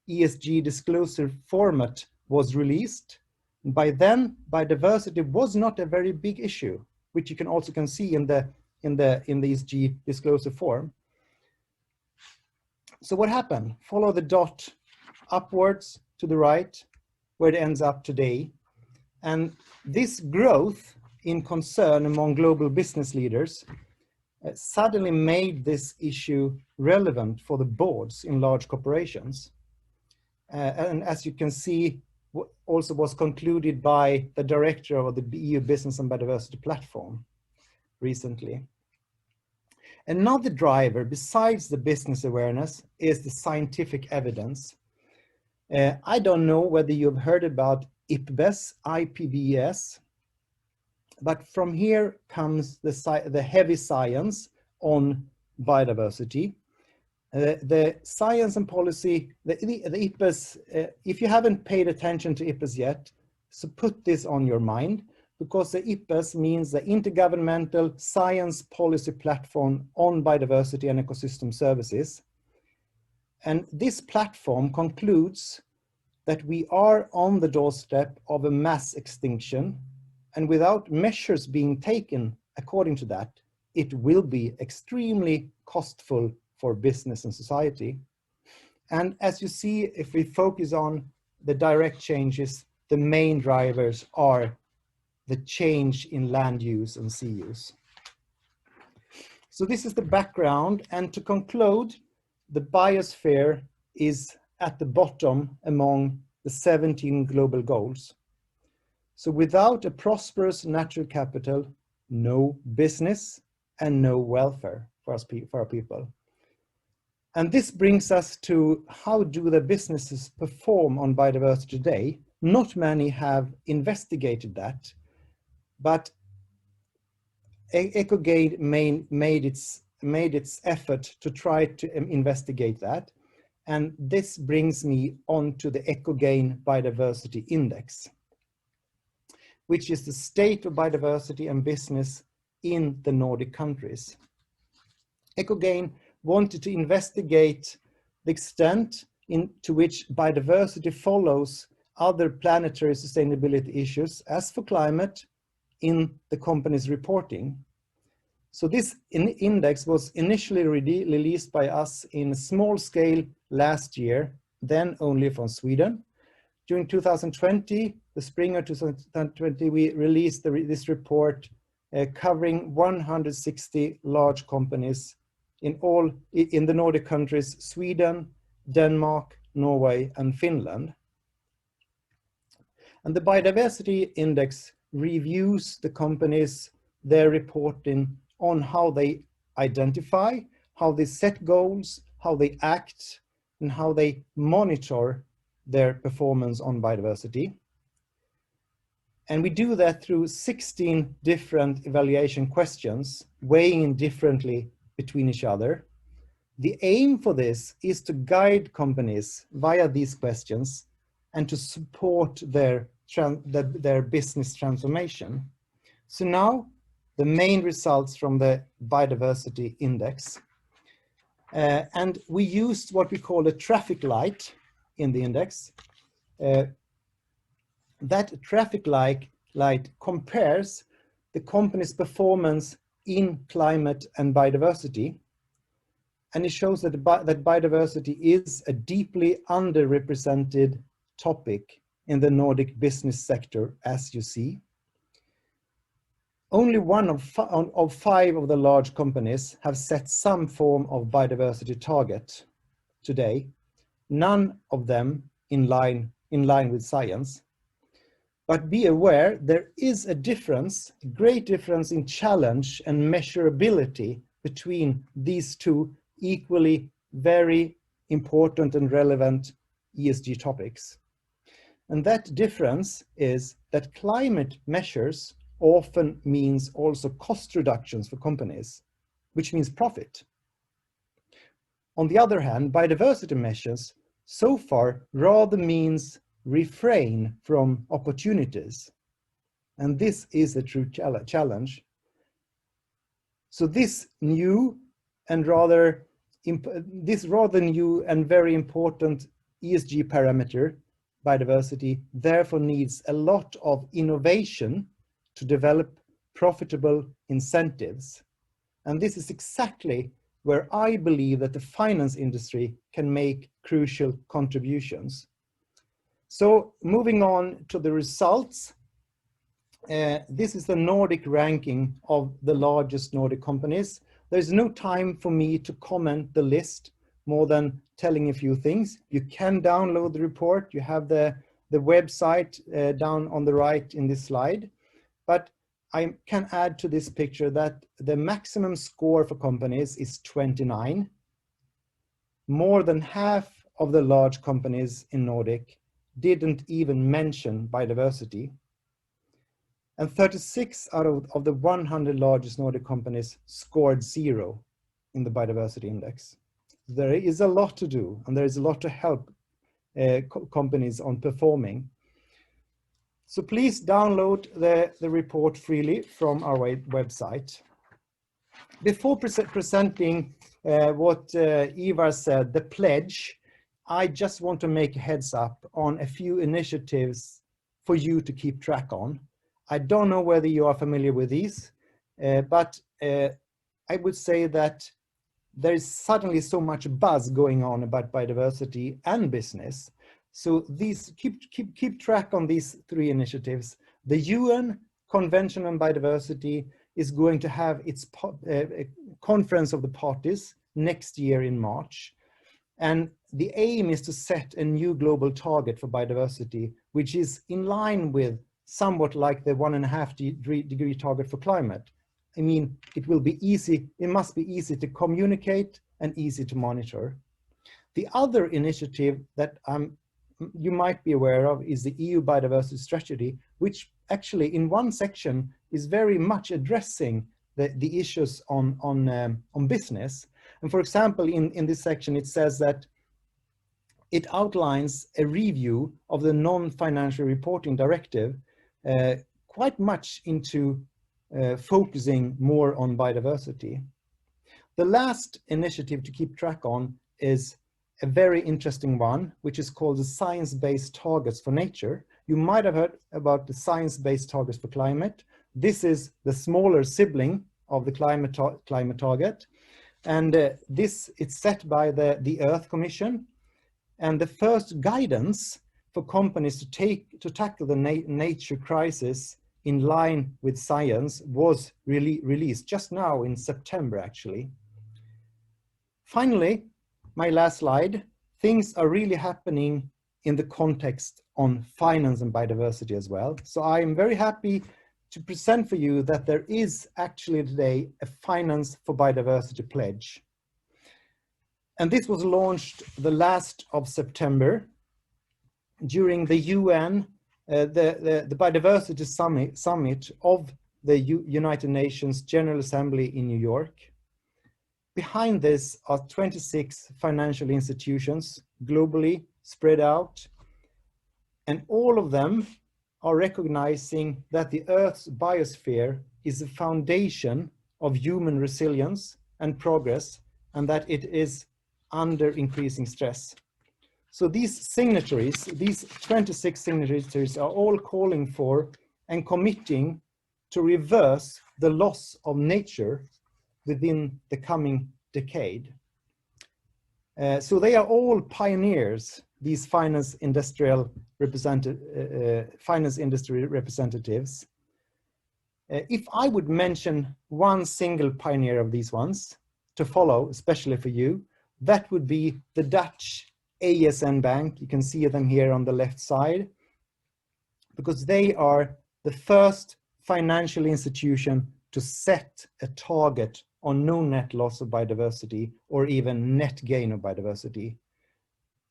ESG disclosure format was released. By then, biodiversity was not a very big issue, which you can also see in the ESG disclosure form. So what happened? Follow the dot upwards to the right, where it ends up today. And this growth in concern among global business leaders suddenly made this issue relevant for the boards in large corporations. And as you can see, also was concluded by the director of the EU Business and Biodiversity Platform recently. Another driver besides the business awareness is the scientific evidence. I don't know whether you've heard about IPBES, but from here comes the heavy science on biodiversity. The science and policy, the IPBES, if you haven't paid attention to IPBES yet, so put this on your mind, because the IPBES means the Intergovernmental Science Policy Platform on Biodiversity and Ecosystem Services. And this platform concludes that we are on the doorstep of a mass extinction, and without measures being taken according to that, it will be extremely costful for business and society. And as you see, if we focus on the direct changes the main drivers are the change in land use and sea use. So this is the background, and to conclude, the biosphere is at the bottom among the 17 global goals. So without a prosperous natural capital, no business and no welfare for our people. And this brings us to how do the businesses perform on biodiversity today? Not many have investigated that, but Ecogain made its effort to try to investigate that. And this brings me on to the Ecogain Biodiversity Index, which is the state of biodiversity and business in the Nordic countries. Ecogain wanted to investigate the extent to which biodiversity follows other planetary sustainability issues, as for climate, in the company's reporting. So this index was initially released by us in small scale last year, then only from Sweden. During 2020, the spring of 2020, we released this report covering 160 large companies in the Nordic countries, Sweden, Denmark, Norway, and Finland. And the biodiversity index reviews the companies, their reporting on how they identify, how they set goals, how they act, and how they monitor their performance on biodiversity. And we do that through 16 different evaluation questions, weighing differently between each other. The aim for this is to guide companies via these questions and to support their business transformation. So now the main results from the biodiversity index. And we used what we call a traffic light in the index. That traffic light compares the company's performance in climate and biodiversity. And it shows that biodiversity is a deeply underrepresented topic in the Nordic business sector, as you see. Only one of five of the large companies have set some form of biodiversity target today, none of them in line with science. But be aware, there is a difference, a great difference in challenge and measurability between these two equally very important and relevant ESG topics. And that difference is that climate measures often means also cost reductions for companies, which means profit. On the other hand, biodiversity measures so far rather means refrain from opportunities. And this is a true challenge. So this rather new and very important ESG parameter, biodiversity, therefore needs a lot of innovation to develop profitable incentives. And this is exactly where I believe that the finance industry can make crucial contributions. So moving on to the results, this is the Nordic ranking of the largest Nordic companies. There's no time for me to comment the list more than telling a few things. You can download the report. You have the website down on the right in this slide. But I can add to this picture that the maximum score for companies is 29. More than half of the large companies in Nordic didn't even mention biodiversity. And 36 out of the 100 largest Nordic companies scored 0 in the biodiversity index. There is a lot to do, and there is a lot to help companies on performing. So please download the report freely from our website. Before presenting what Ivars said, the pledge, I just want to make a heads up on a few initiatives for you to keep track on. I don't know whether you are familiar with these, but I would say that there is suddenly so much buzz going on about biodiversity and business So these keep track on these 3 initiatives. The UN Convention on Biodiversity is going to have its conference of the parties next year in March. And the aim is to set a new global target for biodiversity, which is in line with somewhat like the 1.5 degree target for climate. I mean, it must be easy to communicate and easy to monitor. The other initiative that you might be aware of is the EU Biodiversity Strategy, which actually in one section is very much addressing the issues on business. And for example, in this section, it says that it outlines a review of the non-financial reporting directive, quite much into focusing more on biodiversity. The last initiative to keep track on is a very interesting one, which is called the Science-Based Targets for Nature. You might have heard about the Science-Based Targets for Climate. This is the smaller sibling of the climate target. And this is set by the Earth Commission. And the first guidance for companies to tackle the nature crisis in line with science was released just now in September, actually. Finally, my last slide, things are really happening in the context on finance and biodiversity as well. So I am very happy to present for you that there is actually today a Finance for Biodiversity pledge. And this was launched the last of September during the UN, the Biodiversity Summit of the United Nations General Assembly in New York. Behind this are 26 financial institutions globally spread out, and all of them are recognizing that the Earth's biosphere is the foundation of human resilience and progress, and that it is under increasing stress. So these signatories, these 26 signatories, are all calling for and committing to reverse the loss of nature within the coming decade. So they are all pioneers, these finance industry representatives. If I would mention one single pioneer of these ones to follow, especially for you, that would be the Dutch ASN Bank. You can see them here on the left side, because they are the first financial institution to set a target on no net loss of biodiversity or even net gain of biodiversity.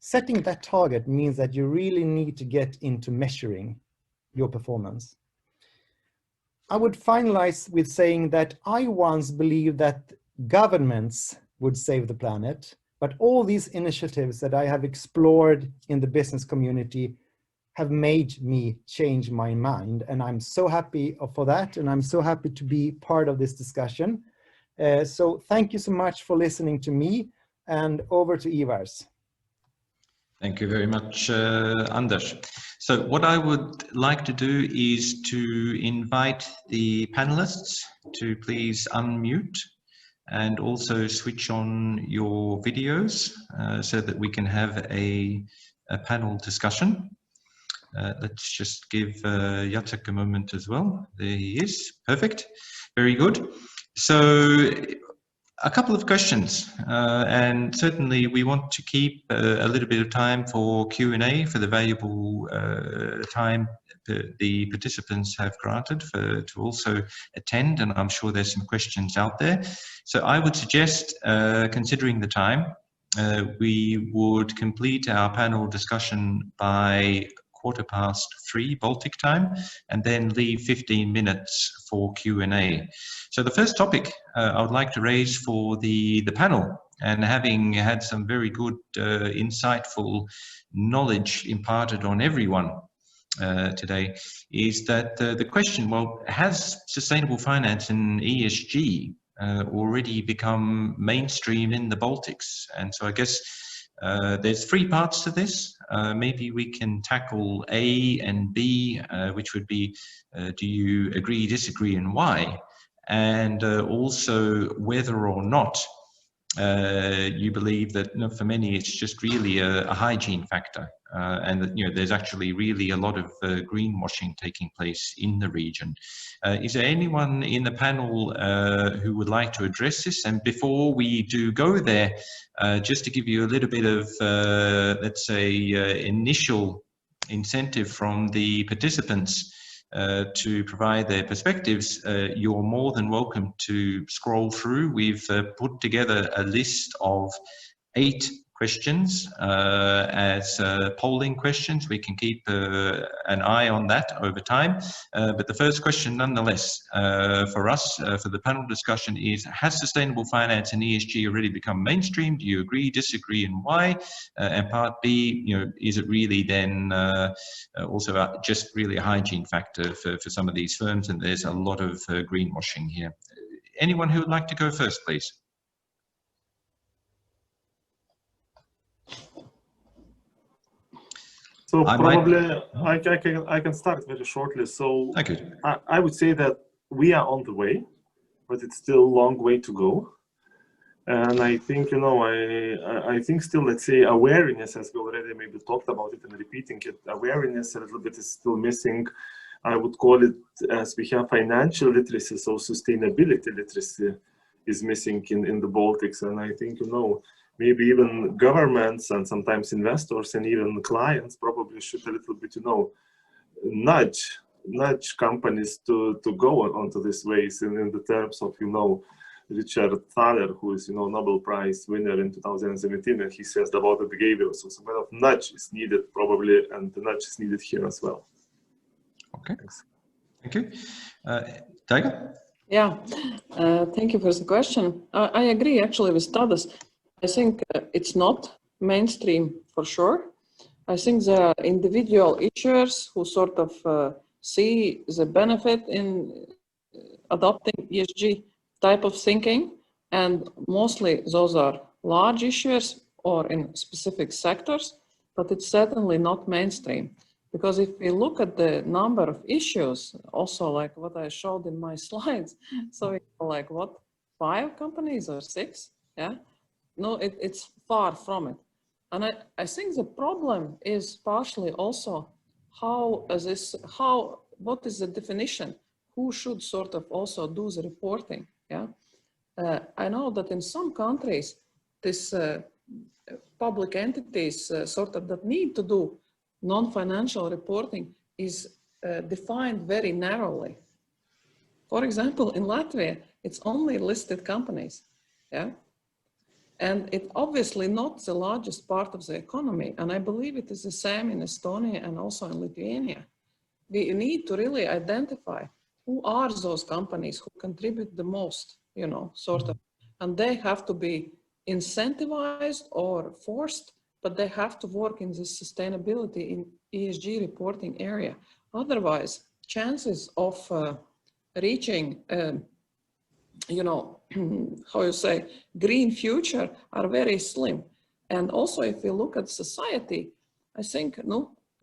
Setting that target means that you really need to get into measuring your performance. I would finalize with saying that I once believed that governments would save the planet, but all these initiatives that I have explored in the business community have made me change my mind. And I'm so happy for that. And I'm so happy to be part of this discussion. So thank you so much for listening to me, and over to Ivars. Thank you very much, Anders. So what I would like to do is to invite the panelists to please unmute and also switch on your videos so that we can have a panel discussion. Let's just give Jacek a moment as well. There he is. Perfect. Very good. So a couple of questions, and certainly we want to keep a little bit of time for Q&A for the valuable time the participants have granted to also attend, and I'm sure there's some questions out there. So I would suggest, considering the time, we would complete our panel discussion by 3:15 Baltic time, and then leave 15 minutes for Q&A. So the first topic I would like to raise for the panel, and having had some very good, insightful knowledge imparted on everyone today, is that the question, well, has sustainable finance and ESG already become mainstream in the Baltics? And so I guess there's 3 parts to this. Maybe we can tackle A and B, which would be, do you agree, disagree, and why? And also whether or not you believe that for many it's just really a hygiene factor, and that there's actually really a lot of greenwashing taking place in the region. Is there anyone in the panel who would like to address this? And before we do go there, just to give you a little bit of let's say initial incentive from the participants to provide their perspectives, you're more than welcome to scroll through. We've put together a list of 8 questions as polling questions. We can keep an eye on that over time. But the first question, nonetheless, for us, for the panel discussion is, has sustainable finance and ESG already become mainstream? Do you agree, disagree, and why? And part B, is it really then also just really a hygiene factor for some of these firms? And there's a lot of greenwashing here. Anyone who would like to go first, please? So probably I can start very shortly. So I would say that we are on the way, but it's still a long way to go. And I think, I think still, let's say, awareness, as we already maybe talked about it and repeating it, awareness a little bit is still missing. I would call it, as we have financial literacy, so sustainability literacy is missing in the Baltics. And I think, maybe even governments and sometimes investors and even clients probably should a little bit, nudge companies to go onto these ways in the terms of, Richard Thaler, who is, Nobel Prize winner in 2017, and he says about the behavior. So some kind of nudge is needed probably, and the nudge is needed here as well. Okay, thank you. Daiga? Yeah, thank you for the question. I agree actually with Tadas. I think it's not mainstream for sure. I think there are individual issuers who sort of see the benefit in adopting ESG type of thinking, and mostly those are large issuers or in specific sectors, but it's certainly not mainstream. Because if we look at the number of issues, also like what I showed in my slides, so like what, 5 companies or 6, yeah? No, it's far from it. And I think the problem is partially also what is the definition? Who should sort of also do the reporting, yeah? I know that in some countries, this public entities sort of that need to do non-financial reporting is defined very narrowly. For example, in Latvia, it's only listed companies, yeah? And it's obviously not the largest part of the economy. And I believe it is the same in Estonia and also in Lithuania. We need to really identify who are those companies who contribute the most, sort of. And they have to be incentivized or forced, but they have to work in this sustainability in ESG reporting area. Otherwise, chances of reaching how you say, green future are very slim. And also, if you look at society, I think,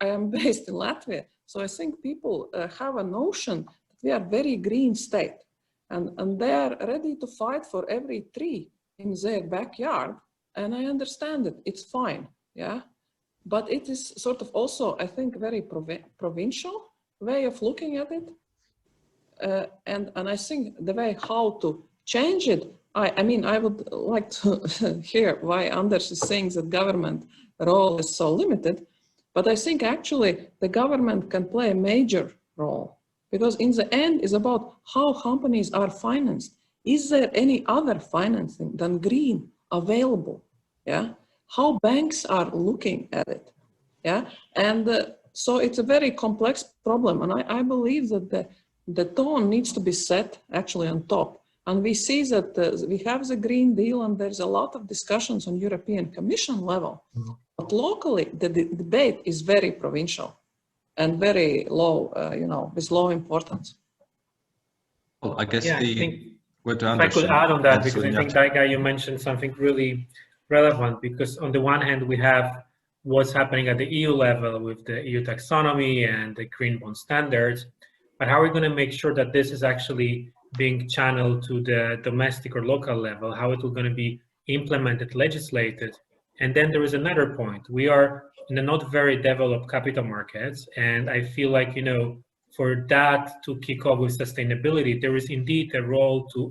I am based in Latvia, so I think people have a notion that we are very green state, and they are ready to fight for every tree in their backyard. And I understand it, it's fine, yeah? But it is sort of also, I think, very provincial way of looking at it. And I think the way how to change it, I mean, I would like to hear why Anders is saying that government role is so limited, but I think actually the government can play a major role, because in the end is about how companies are financed. Is there any other financing than green available? Yeah, how banks are looking at it. Yeah, and so it's a very complex problem, and I believe that the tone needs to be set actually on top. And we see that we have the Green Deal, and there's a lot of discussions on European Commission level. But locally, the debate is very provincial and very low, with low importance. Well, I guess yeah, if I could add on that, because I think, Daiga, you mentioned something really relevant, because on the one hand, we have what's happening at the EU level with the EU taxonomy and the green bond standards, but how are we going to make sure that this is actually being channeled to the domestic or local level, how it will going to be implemented, legislated. And then there is another point. We are in a not very developed capital markets, and I feel like, you know, for that to kick off with sustainability, there is indeed a role to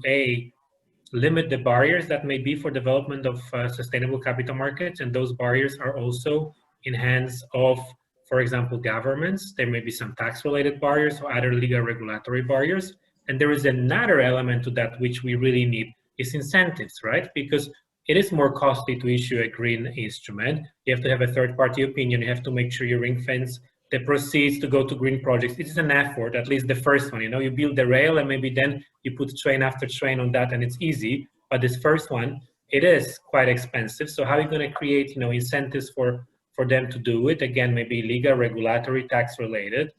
limit the barriers that may be for development of sustainable capital markets, and those barriers are also in hands of, for example, governments. There may be some tax-related barriers or other legal regulatory barriers. And there is another element to that which we really need is incentives, right? Because it is more costly to issue a green instrument. You have to have a third-party opinion. You have to make sure you ring-fence the proceeds to go to green projects. It is an effort, at least the first one. You know, you build the rail and maybe then you put train after train on that and it's easy. But this first one, it is quite expensive. So how are you going to create, you know, incentives for them to do it? Again, maybe legal, regulatory, tax-related.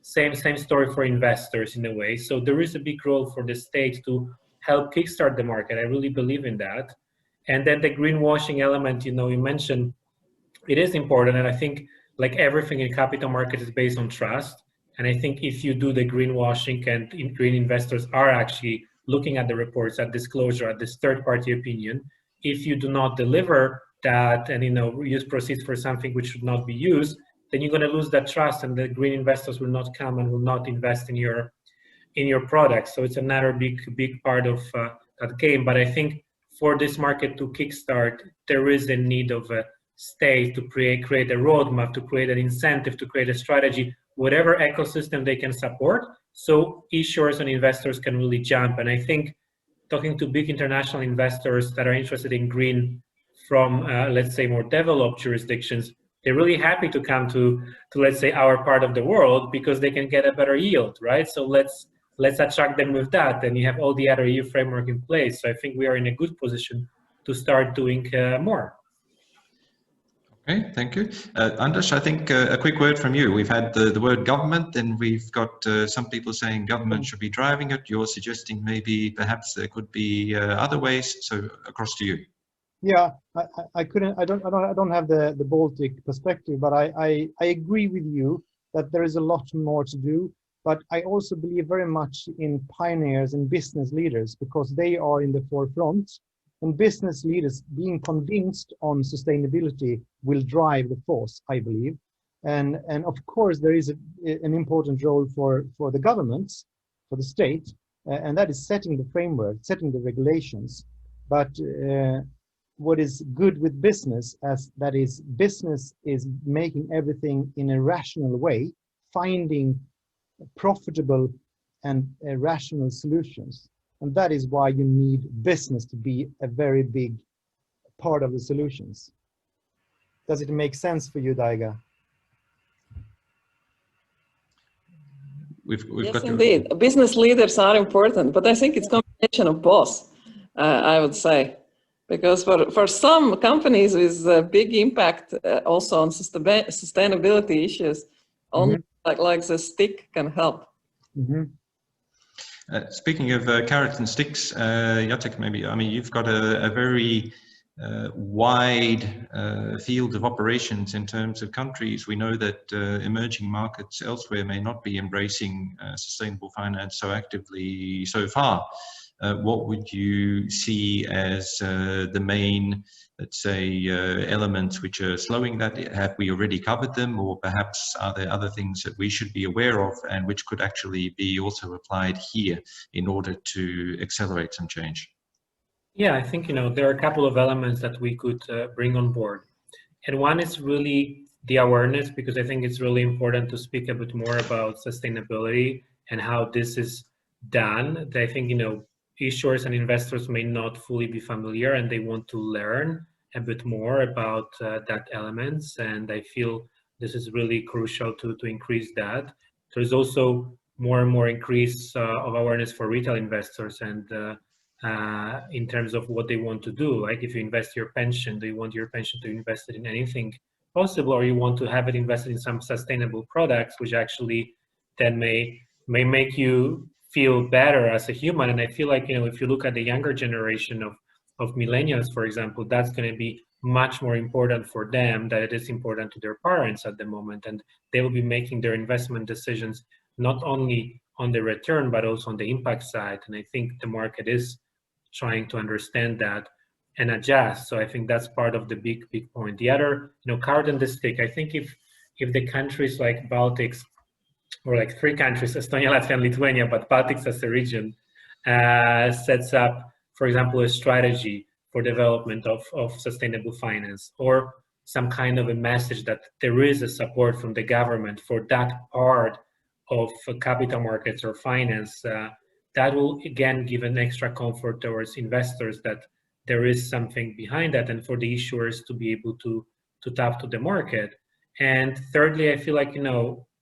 Same story for investors in a way. So there is a big role for the state to help kickstart the market. I really believe in that. And then the greenwashing element, you know, you mentioned, it is important. And I think like everything in capital markets is based on trust. And I think if you do the greenwashing and green investors are actually looking at the reports, at disclosure, at this third-party opinion, if you do not deliver that and, you know, use proceeds for something which should not be used, then you're going to lose that trust, and the green investors will not come and will not invest in your products. So it's another big part of that game. But I think for this market to kickstart, there is a need of a state to create a roadmap, to create an incentive, to create a strategy, whatever ecosystem they can support, so issuers and investors can really jump. And I think talking to big international investors that are interested in green from, let's say, more developed jurisdictions, they're really happy to come to let's say, our part of the world because they can get a better yield, right? So let's attract them with that. And you have all the other EU framework in place. So I think we are in a good position to start doing more. Okay, thank you. Anders, I think a quick word from you. We've had the word government, and we've got some people saying government should be driving it. You're suggesting maybe perhaps there could be other ways. So across to you. Yeah, I don't have the Baltic perspective, but I agree with you that there is a lot more to do. But I also believe very much in pioneers and business leaders, because they are in the forefront. And business leaders being convinced on sustainability will drive the force, I believe. And of course, there is an important role for the governments, for the state, and that is setting the framework, setting the regulations. But what is good with business, as that is, business is making everything in a rational way, finding profitable and rational solutions. And that is why you need business to be a very big part of the solutions. Does it make sense for you, Daiga? Yes, indeed. Business leaders are important, but I think it's a combination of both, I would say. Because for some companies with a big impact also on sustainability issues, only like the stick can help. Speaking of carrots and sticks, Jacek, maybe, I mean, you've got a very wide field of operations in terms of countries. We know that emerging markets elsewhere may not be embracing sustainable finance so actively so far. What would you see as the main, let's say, elements which are slowing that? Have we already covered them, or perhaps are there other things that we should be aware of and which could actually be also applied here in order to accelerate some change? Yeah, I think, you know, there are a couple of elements that we could bring on board. And one is really the awareness, because I think it's really important to speak a bit more about sustainability and how this is done. I think, you know, issuers and investors may not fully be familiar and they want to learn a bit more about that elements. And I feel this is really crucial to increase that. There's also more and more increase of awareness for retail investors and in terms of what they want to do. Like if you invest your pension, do you want your pension to invest it in anything possible, or you want to have it invested in some sustainable products, which actually then may make you feel better as a human. And I feel like, you know, if you look at the younger generation of millennials, for example, that's going to be much more important for them than it is important to their parents at the moment. And they will be making their investment decisions not only on the return, but also on the impact side. And I think the market is trying to understand that. and adjust. So I think that's part of the big point. The other, card on the stick, I think if the countries like Baltics, or like 3 countries, Estonia, Latvia, and Lithuania, but Baltics as a region, sets up, for example, a strategy for development of sustainable finance, or some kind of a message that there is a support from the government for that part of capital markets or finance, that will again give an extra comfort towards investors that there is something behind that, and for the issuers to be able to tap to the market. And thirdly, I feel like,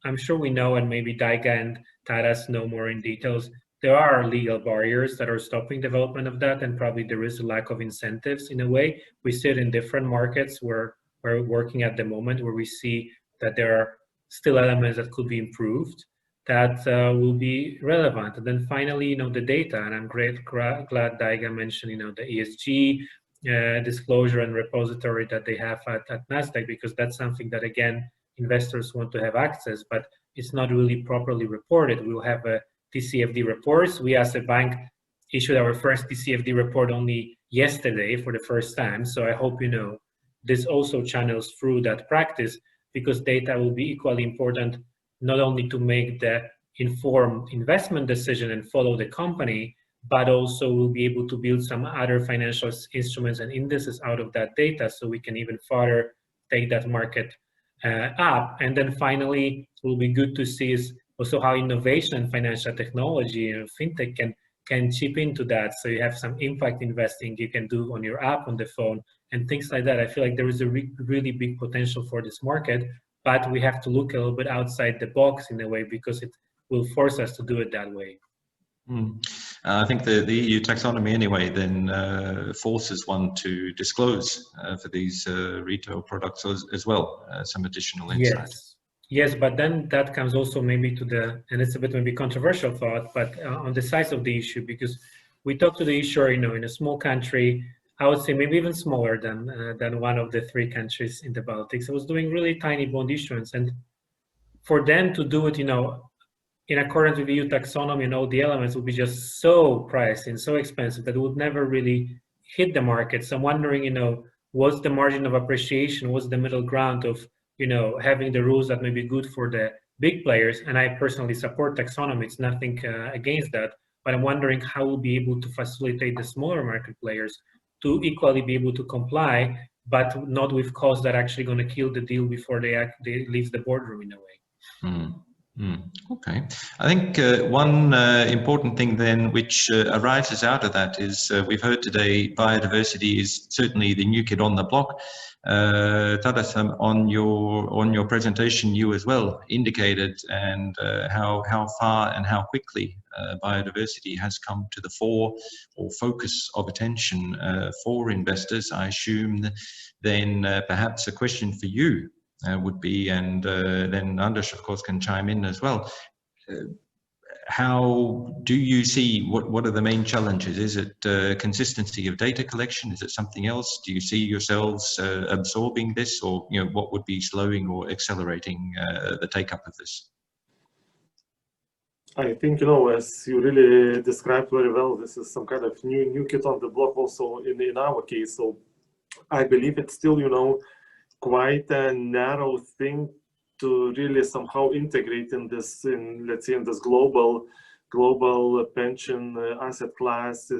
I'm sure we know, and maybe Daiga and Tadas know more in details, there are legal barriers that are stopping development of that, and probably there is a lack of incentives in a way. We see it in different markets where we're working at the moment, where we see that there are still elements that could be improved that will be relevant. And then finally, the data, and I'm glad Daiga mentioned, the ESG disclosure and repository that they have at Nasdaq, because that's something that, again, investors want to have access, but it's not really properly reported. We'll have a TCFD reports. We as a bank issued our first TCFD report only yesterday for the first time. So I hope this also channels through that practice, because data will be equally important, not only to make the informed investment decision and follow the company, but also we'll be able to build some other financial instruments and indices out of that data, so we can even further take that market up. And then finally, it will be good to see is also how innovation and financial technology and fintech can chip into that. So you have some impact investing you can do on your app on the phone and things like that. I feel like there is a really big potential for this market, but we have to look a little bit outside the box in a way, because it will force us to do it that way. I think the EU taxonomy anyway then forces one to disclose for these retail products as well, some additional insight. Yes, but then that comes also maybe to and it's a bit maybe controversial thought, but on the size of the issue, because we talk to the issuer, in a small country, I would say maybe even smaller than one of the 3 countries in the Baltics. It was doing really tiny bond issuance, and for them to do it, in accordance with EU taxonomy and all the elements, would be just so pricey and so expensive that it would never really hit the market. So I'm wondering, what's the margin of appreciation? What's the middle ground of, having the rules that may be good for the big players? And I personally support taxonomy. It's nothing against that, but I'm wondering how we'll be able to facilitate the smaller market players to equally be able to comply, but not with costs that are actually going to kill the deal before they leave the boardroom in a way. Okay, I think one important thing then which arises out of that is we've heard today biodiversity is certainly the new kid on the block. Tadas, on your presentation, you as well indicated and how far and how quickly biodiversity has come to the fore or focus of attention for investors. I assume then perhaps a question for you would be, and then Anders of course can chime in as well. How do you see, what are the main challenges? Is it consistency of data collection? Is it something else? Do you see yourselves absorbing this, or what would be slowing or accelerating the take-up of this? I think, as you really described very well, this is some kind of new kid on the block also in our case. So I believe it's still, quite a narrow thing to really somehow integrate in this, let's say, in this global pension asset class,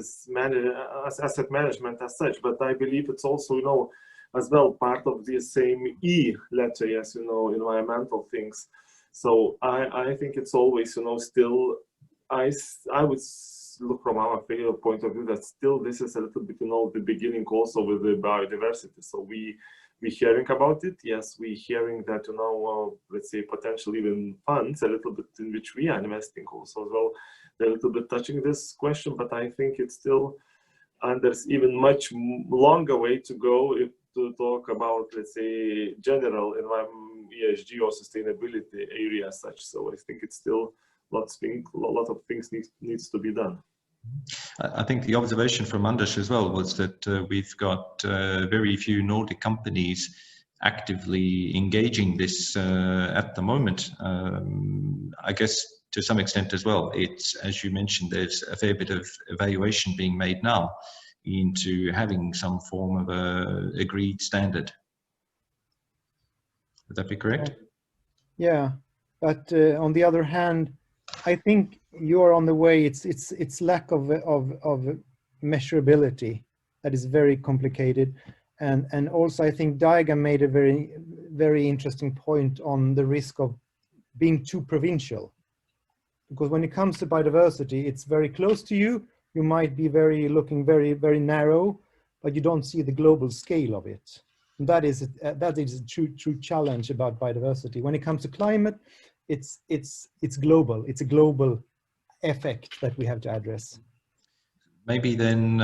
asset management as such. But I believe it's also, as well, part of the same let's say, as environmental things. So I think it's always, still, I would look from our point of view that still this is a little bit, the beginning also with the biodiversity. So we're hearing about it. Yes, we're hearing that, let's say, potentially even funds a little bit in which we are investing also as well. They're a little bit touching this question, but I think it's still, and there's even much longer way to go to talk about, let's say, general environment, ESG or sustainability area as such. So I think it's still a lot of things needs to be done. I think the observation from Anders as well was that we've got very few Nordic companies actively engaging this at the moment. I guess to some extent as well, it's, as you mentioned, there's a fair bit of evaluation being made now into having some form of a agreed standard. Would that be correct? Yeah, but on the other hand, I think you are on the way. It's lack of measurability that is very complicated, and also I think Daiga made a very interesting point on the risk of being too provincial, because when it comes to biodiversity, it's very close to you. You might be looking very narrow, but you don't see the global scale of it. And that is a true challenge about biodiversity. When it comes to climate, it's global. It's a global effect that we have to address. Maybe then,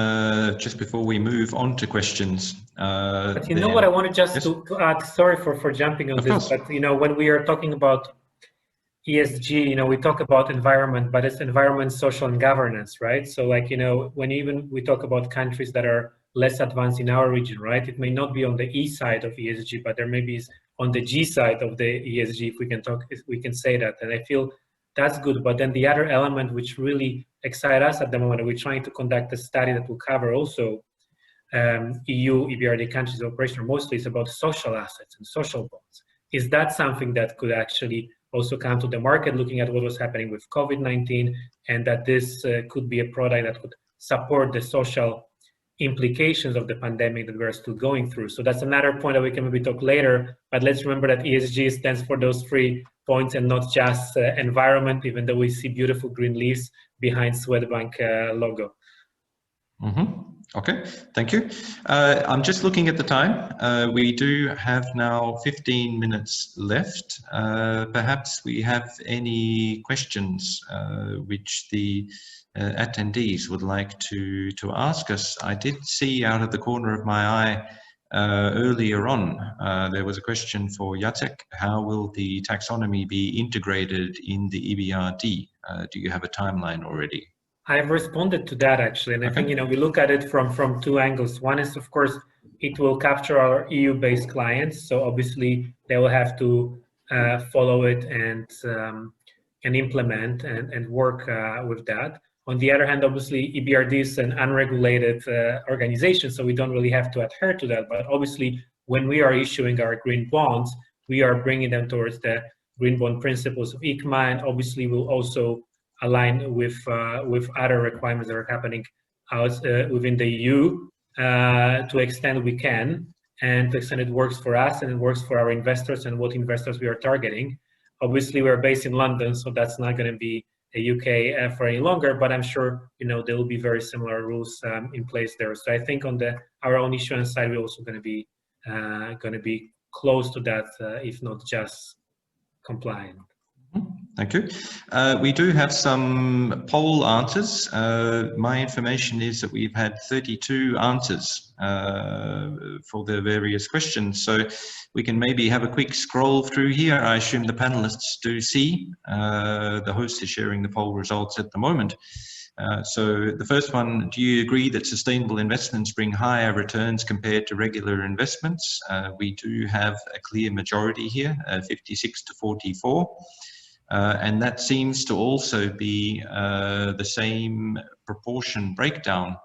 just before we move on to questions. But you know what I wanted just to add, sorry for jumping on this, but you know, when we are talking about ESG, you know, we talk about environment, but it's environment, social, and governance, right? So like, you know, when even we talk about countries that are less advanced in our region, right? It may not be on the E side of ESG, but there may be on the G side of the ESG, if we can say that. And I feel that's good. But then the other element which really excites us at the moment, we're trying to conduct a study that will cover also EU, EBRD countries operation, mostly is about social assets and social bonds. Is that something that could actually also come to the market, looking at what was happening with COVID-19, and that this could be a product that could support the social implications of the pandemic that we're still going through. So that's another point that we can maybe talk later, but let's remember that ESG stands for those 3 points and not just environment, even though we see beautiful green leaves behind Swedbank logo. Mm-hmm. Okay, thank you. I'm just looking at the time. We do have now 15 minutes left. Perhaps we have any questions which the attendees would like to ask us. I did see out of the corner of my eye earlier on, there was a question for Jacek. How will the taxonomy be integrated in the EBRD? Do you have a timeline already? I've responded to that actually, and I think, you know, we look at it from 2 angles. One is, of course, it will capture our EU-based clients, so obviously they will have to follow it and implement and work with that. On the other hand, obviously, EBRD is an unregulated organization, so we don't really have to adhere to that. But obviously, when we are issuing our green bonds, we are bringing them towards the green bond principles of ICMA, and obviously we'll also align with other requirements that are happening out within the EU to extent we can, and to extent it works for us and it works for our investors and what investors we are targeting. Obviously, we're based in London, so that's not going to be a UK for any longer, but I'm sure, you know, there will be very similar rules in place there. So I think on our own issuance side, we're also going to be close to that, if not just compliant. Thank you. We do have some poll answers. My information is that we've had 32 answers for the various questions. So we can maybe have a quick scroll through here. I assume the panelists do see. The host is sharing the poll results at the moment. So the first one, do you agree that sustainable investments bring higher returns compared to regular investments? We do have a clear majority here, 56 to 44. And that seems to also be the same proportion breakdown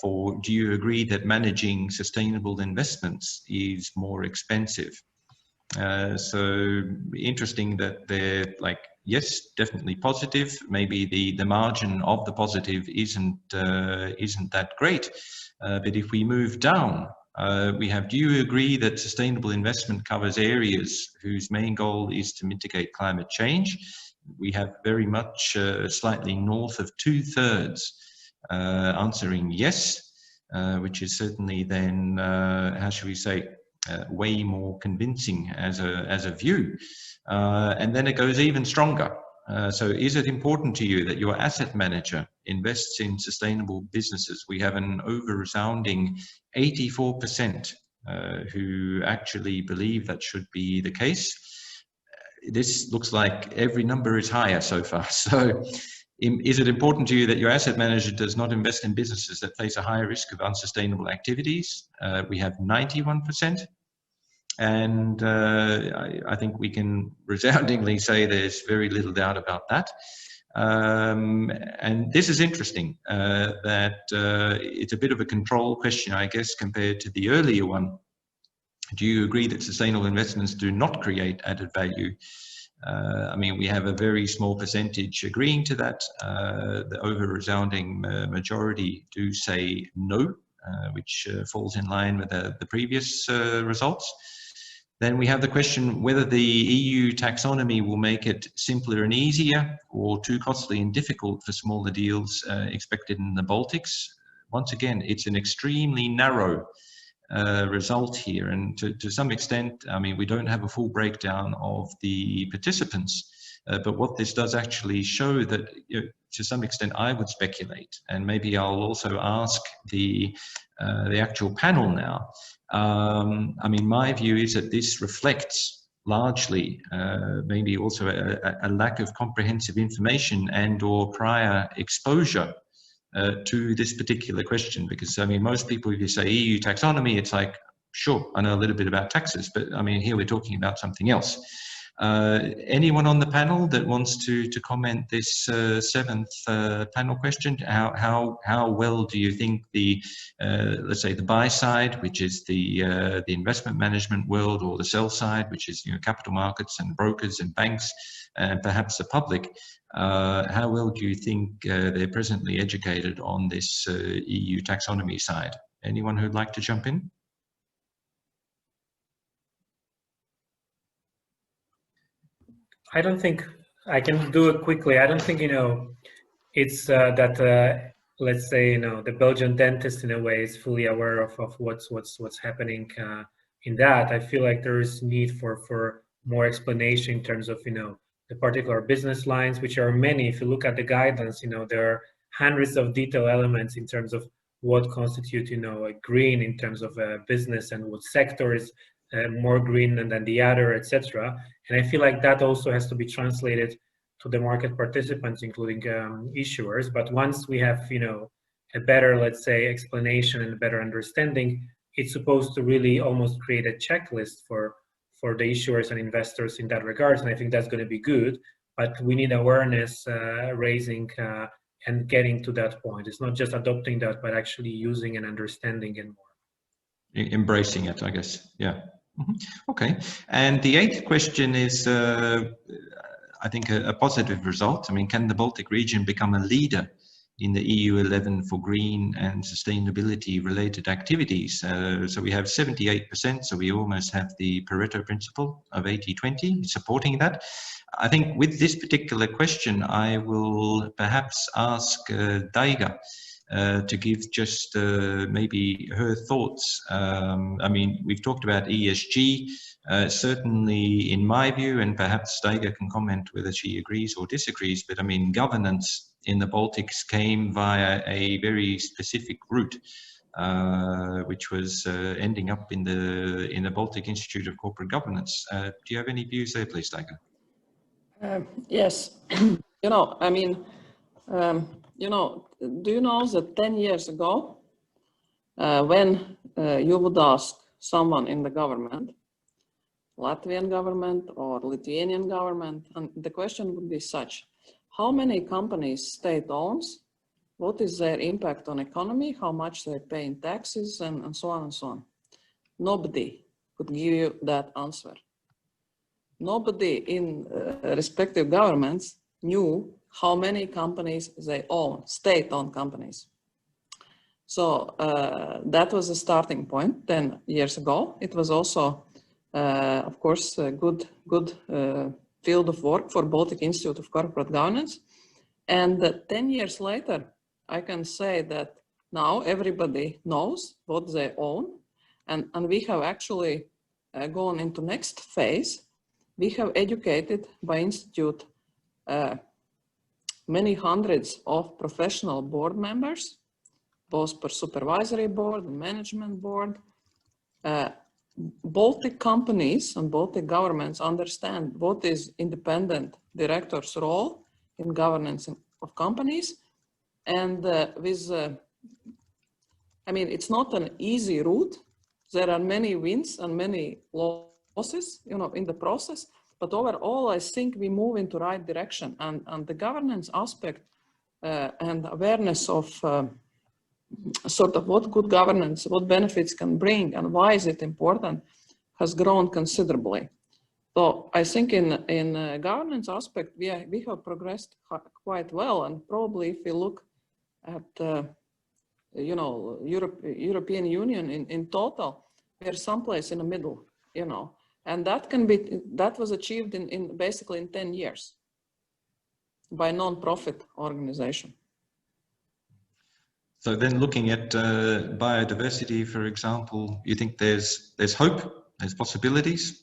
for, do you agree that managing sustainable investments is more expensive? So interesting that they're like, yes, definitely positive. Maybe the margin of the positive isn't that great. But if we move down, we have, do you agree that sustainable investment covers areas whose main goal is to mitigate climate change? We have very much slightly north of 2/3 answering yes, which is certainly then, how should we say, way more convincing as a view. And then it goes even stronger. So is it important to you that your asset manager invests in sustainable businesses? We have an over-resounding 84% who actually believe that should be the case. This looks like every number is higher so far. So is it important to you that your asset manager does not invest in businesses that face a higher risk of unsustainable activities? We have 91%. And I think we can resoundingly say there's very little doubt about that. And this is interesting, that it's a bit of a control question, I guess, compared to the earlier one. Do you agree that sustainable investments do not create added value? I mean, we have a very small percentage agreeing to that. The over-resounding majority do say no, which falls in line with the previous results. Then we have the question whether the EU taxonomy will make it simpler and easier, or too costly and difficult for smaller deals expected in the Baltics. Once again, it's an extremely narrow result here, and to some extent, I mean, we don't have a full breakdown of the participants, but what this does actually show that, to some extent, I would speculate, and maybe I'll also ask the actual panel now. I mean, my view is that this reflects largely maybe also a lack of comprehensive information and or prior exposure to this particular question, because I mean, most people, if you say EU taxonomy, it's like, sure, I know a little bit about taxes, but I mean, here we're talking about something else. Anyone on the panel that wants to comment this seventh panel question? How well do you think the let's say the buy side, which is the investment management world, or the sell side, which is capital markets and brokers and banks, and perhaps the public, how well do you think they're presently educated on this EU taxonomy side? Anyone who'd like to jump in? I don't think I can do it quickly. I don't think, it's that, let's say, the Belgian dentist in a way is fully aware of what's happening in that. I feel like there is need for more explanation in terms of, the particular business lines, which are many. If you look at the guidance, there are hundreds of detailed elements in terms of what constitute, a green in terms of business, and what sector is more green than the other, etc. And I feel like that also has to be translated to the market participants, including issuers. But once we have, a better, let's say, explanation and a better understanding, it's supposed to really almost create a checklist for the issuers and investors in that regard. And I think that's going to be good, but we need awareness raising and getting to that point. It's not just adopting that, but actually using and understanding it more. Embracing it, I guess. Yeah. Okay. And the eighth question is, I think, a positive result. I mean, can the Baltic region become a leader in the EU 11 for green and sustainability related activities? So we have 78%, so we almost have the Pareto principle of 80-20 supporting that. I think with this particular question, I will perhaps ask Daiga to give just maybe her thoughts. I mean, we've talked about ESG, certainly in my view, and perhaps Daiga can comment whether she agrees or disagrees, but I mean, governance in the Baltics came via a very specific route, which was ending up in the Baltic Institute of Corporate Governance. Do you have any views there, please, Daiga? Yes, I mean, do you know that 10 years ago, when you would ask someone in the government, Latvian government or Lithuanian government, and the question would be such: how many companies state owns? What is their impact on economy? How much they pay in taxes, and so on and so on? Nobody could give you that answer. Nobody in respective governments knew how many companies they own, state-owned companies. So that was a starting point 10 years ago. It was also, of course, a good field of work for Baltic Institute of Corporate Governance. And 10 years later, I can say that now everybody knows what they own. And we have actually gone into next phase. We have educated by Institute many hundreds of professional board members, both per supervisory board and management board. Baltic companies and Baltic governments understand what is independent director's role in governance of companies. And I mean, it's not an easy route. There are many wins and many losses, in the process, But overall, I think we move into the right direction, and the governance aspect and awareness of sort of what good governance, what benefits can bring, and why is it important, has grown considerably. So I think in governance aspect, we have progressed quite well, and probably if we look at you know, European Union in total, we are someplace in the middle, you know, and that was achieved in basically in 10 years by non-profit organization. So then looking at biodiversity, for example, you think there's hope, there's possibilities?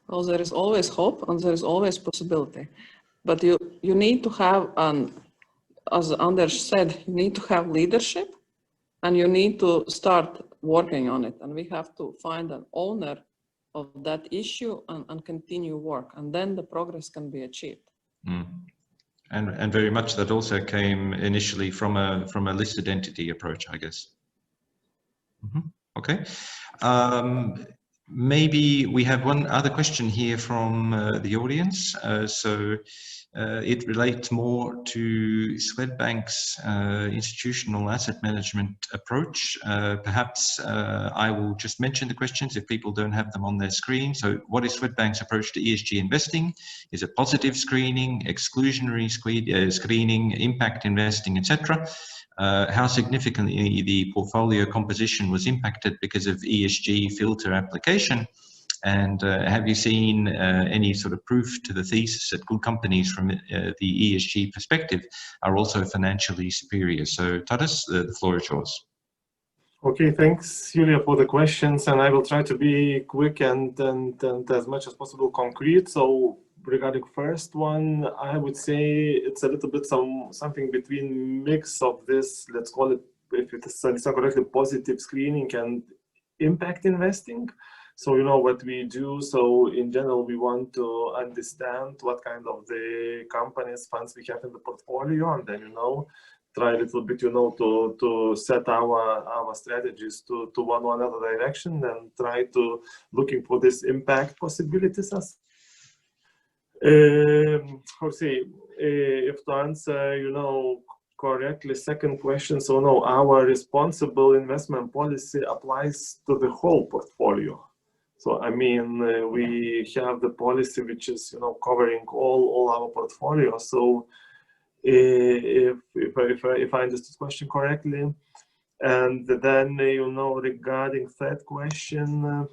Well, there is always hope and there is always possibility, but you need to have, as Anders said, you need to have leadership and you need to start working on it. And we have to find an owner of that issue and continue work, and then the progress can be achieved. Mm. And very much that also came initially from a listed entity approach, I guess. Mm-hmm. Okay. Maybe we have one other question here from the audience. It relates more to Swedbank's institutional asset management approach. Perhaps I will just mention the questions if people don't have them on their screen. So what is Swedbank's approach to ESG investing? Is it positive screening, exclusionary screening, impact investing, etc.? How significantly the portfolio composition was impacted because of ESG filter application? And have you seen any sort of proof to the thesis that good companies from the ESG perspective are also financially superior? So Tadas, the floor is yours. Okay, thanks, Julia, for the questions, and I will try to be quick and as much as possible concrete. So regarding first one, I would say it's a little bit something between mix of this, let's call it, if it's not correctly, positive screening and impact investing. So you know what we do. So in general, we want to understand what kind of the companies, funds we have in the portfolio, and then, you know, try a little bit, you know, to set our strategies to one or another direction, and try to looking for this impact possibilities as if to answer, you know, correctly, second question. So no, our responsible investment policy applies to the whole portfolio. So I mean, we have the policy which is, you know, covering all our portfolio. So if I understood the question correctly, and then, you know, regarding third question,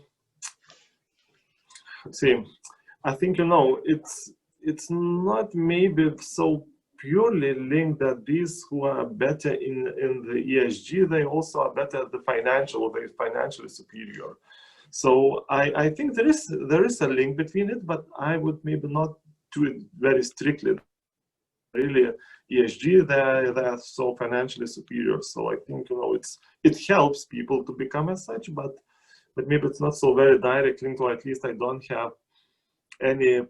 I think, you know, it's not maybe so purely linked that these who are better in the ESG, they also are better at the financial, they're financially superior. So I think there is a link between it, but I would maybe not do it very strictly. Really, ESG, they're so financially superior. So I think, you know, it helps people to become as such, but maybe it's not so very direct link, or at least I don't have any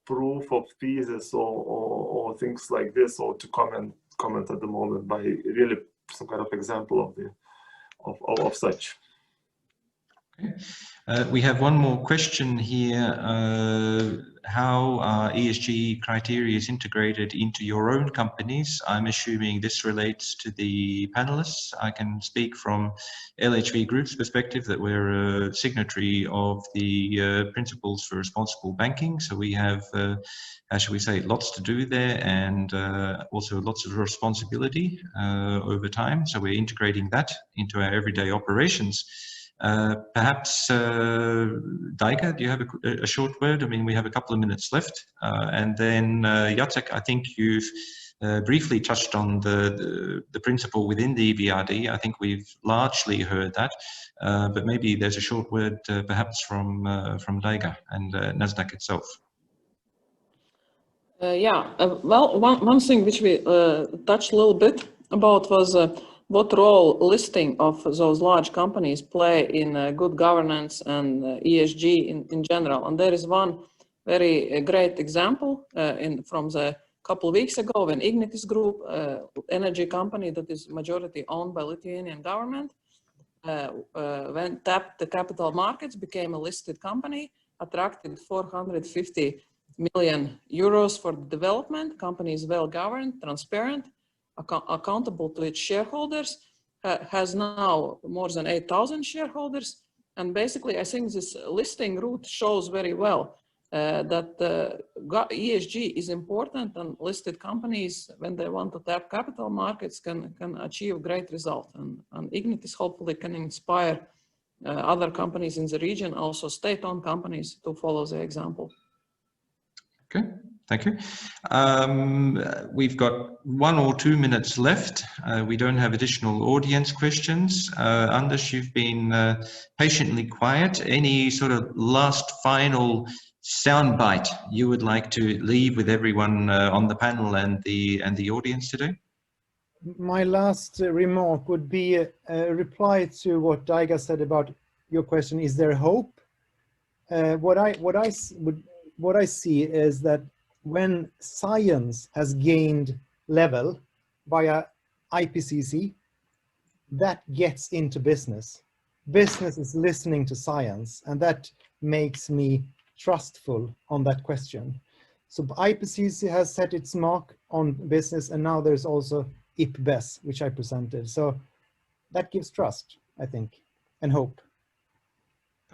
proof of thesis or things like this, or to comment at the moment by really some kind of example of such. Okay. We have one more question here. How are ESG criteria is integrated into your own companies? I'm assuming this relates to the panelists. I can speak from LHV Group's perspective that we're a signatory of the Principles for Responsible Banking. So we have, how should we say, lots to do there, and also lots of responsibility over time. So we're integrating that into our everyday operations. Perhaps Daiga, do you have a short word? I mean, we have a couple of minutes left, and then Jacek, I think you've briefly touched on the principle within the EBRD. I think we've largely heard that, but maybe there's a short word perhaps from Daiga and Nasdaq itself. Well, one thing which we touched a little bit about was what role listing of those large companies play in good governance and ESG in general. And there is one very great example from the couple of weeks ago when Ignitis Group, energy company that is majority owned by Lithuanian government, when tapped the capital markets, became a listed company, attracted 450 million euros for development. Company is well governed, transparent, accountable to its shareholders, has now more than 8,000 shareholders. And basically, I think this listing route shows very well that ESG is important, and listed companies, when they want to tap capital markets, can achieve great result. And Ignitis hopefully can inspire other companies in the region, also state-owned companies, to follow the example. Okay, thank you. We've got 1 or 2 minutes left. We don't have additional audience questions. Anders, you've been patiently quiet. Any sort of last final soundbite you would like to leave with everyone on the panel and the audience today? My last remark would be a reply to what Daiga said about your question, is there hope? What I see is that when science has gained level via IPCC, that gets into business. Business is listening to science, and that makes me trustful on that question. So IPCC has set its mark on business, and now there's also IPBES, which I presented. So that gives trust, I think, and hope.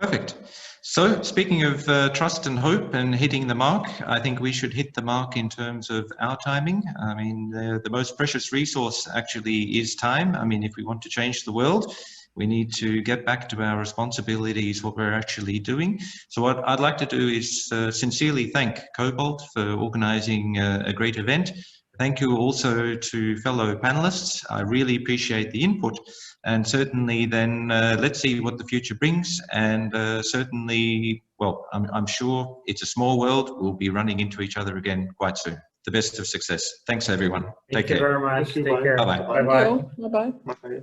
Perfect. So speaking of trust and hope and hitting the mark, I think we should hit the mark in terms of our timing. I mean, the most precious resource actually is time. I mean, if we want to change the world, we need to get back to our responsibilities, what we're actually doing. So what I'd like to do is sincerely thank Cobalt for organizing a great event. Thank you also to fellow panelists. I really appreciate the input, and certainly then let's see what the future brings. And certainly, well, I'm sure it's a small world. We'll be running into each other again quite soon. The best of success. Thanks, everyone. Take care. Thank you very much. Take care. Bye-bye. Bye-bye. Bye-bye. Bye.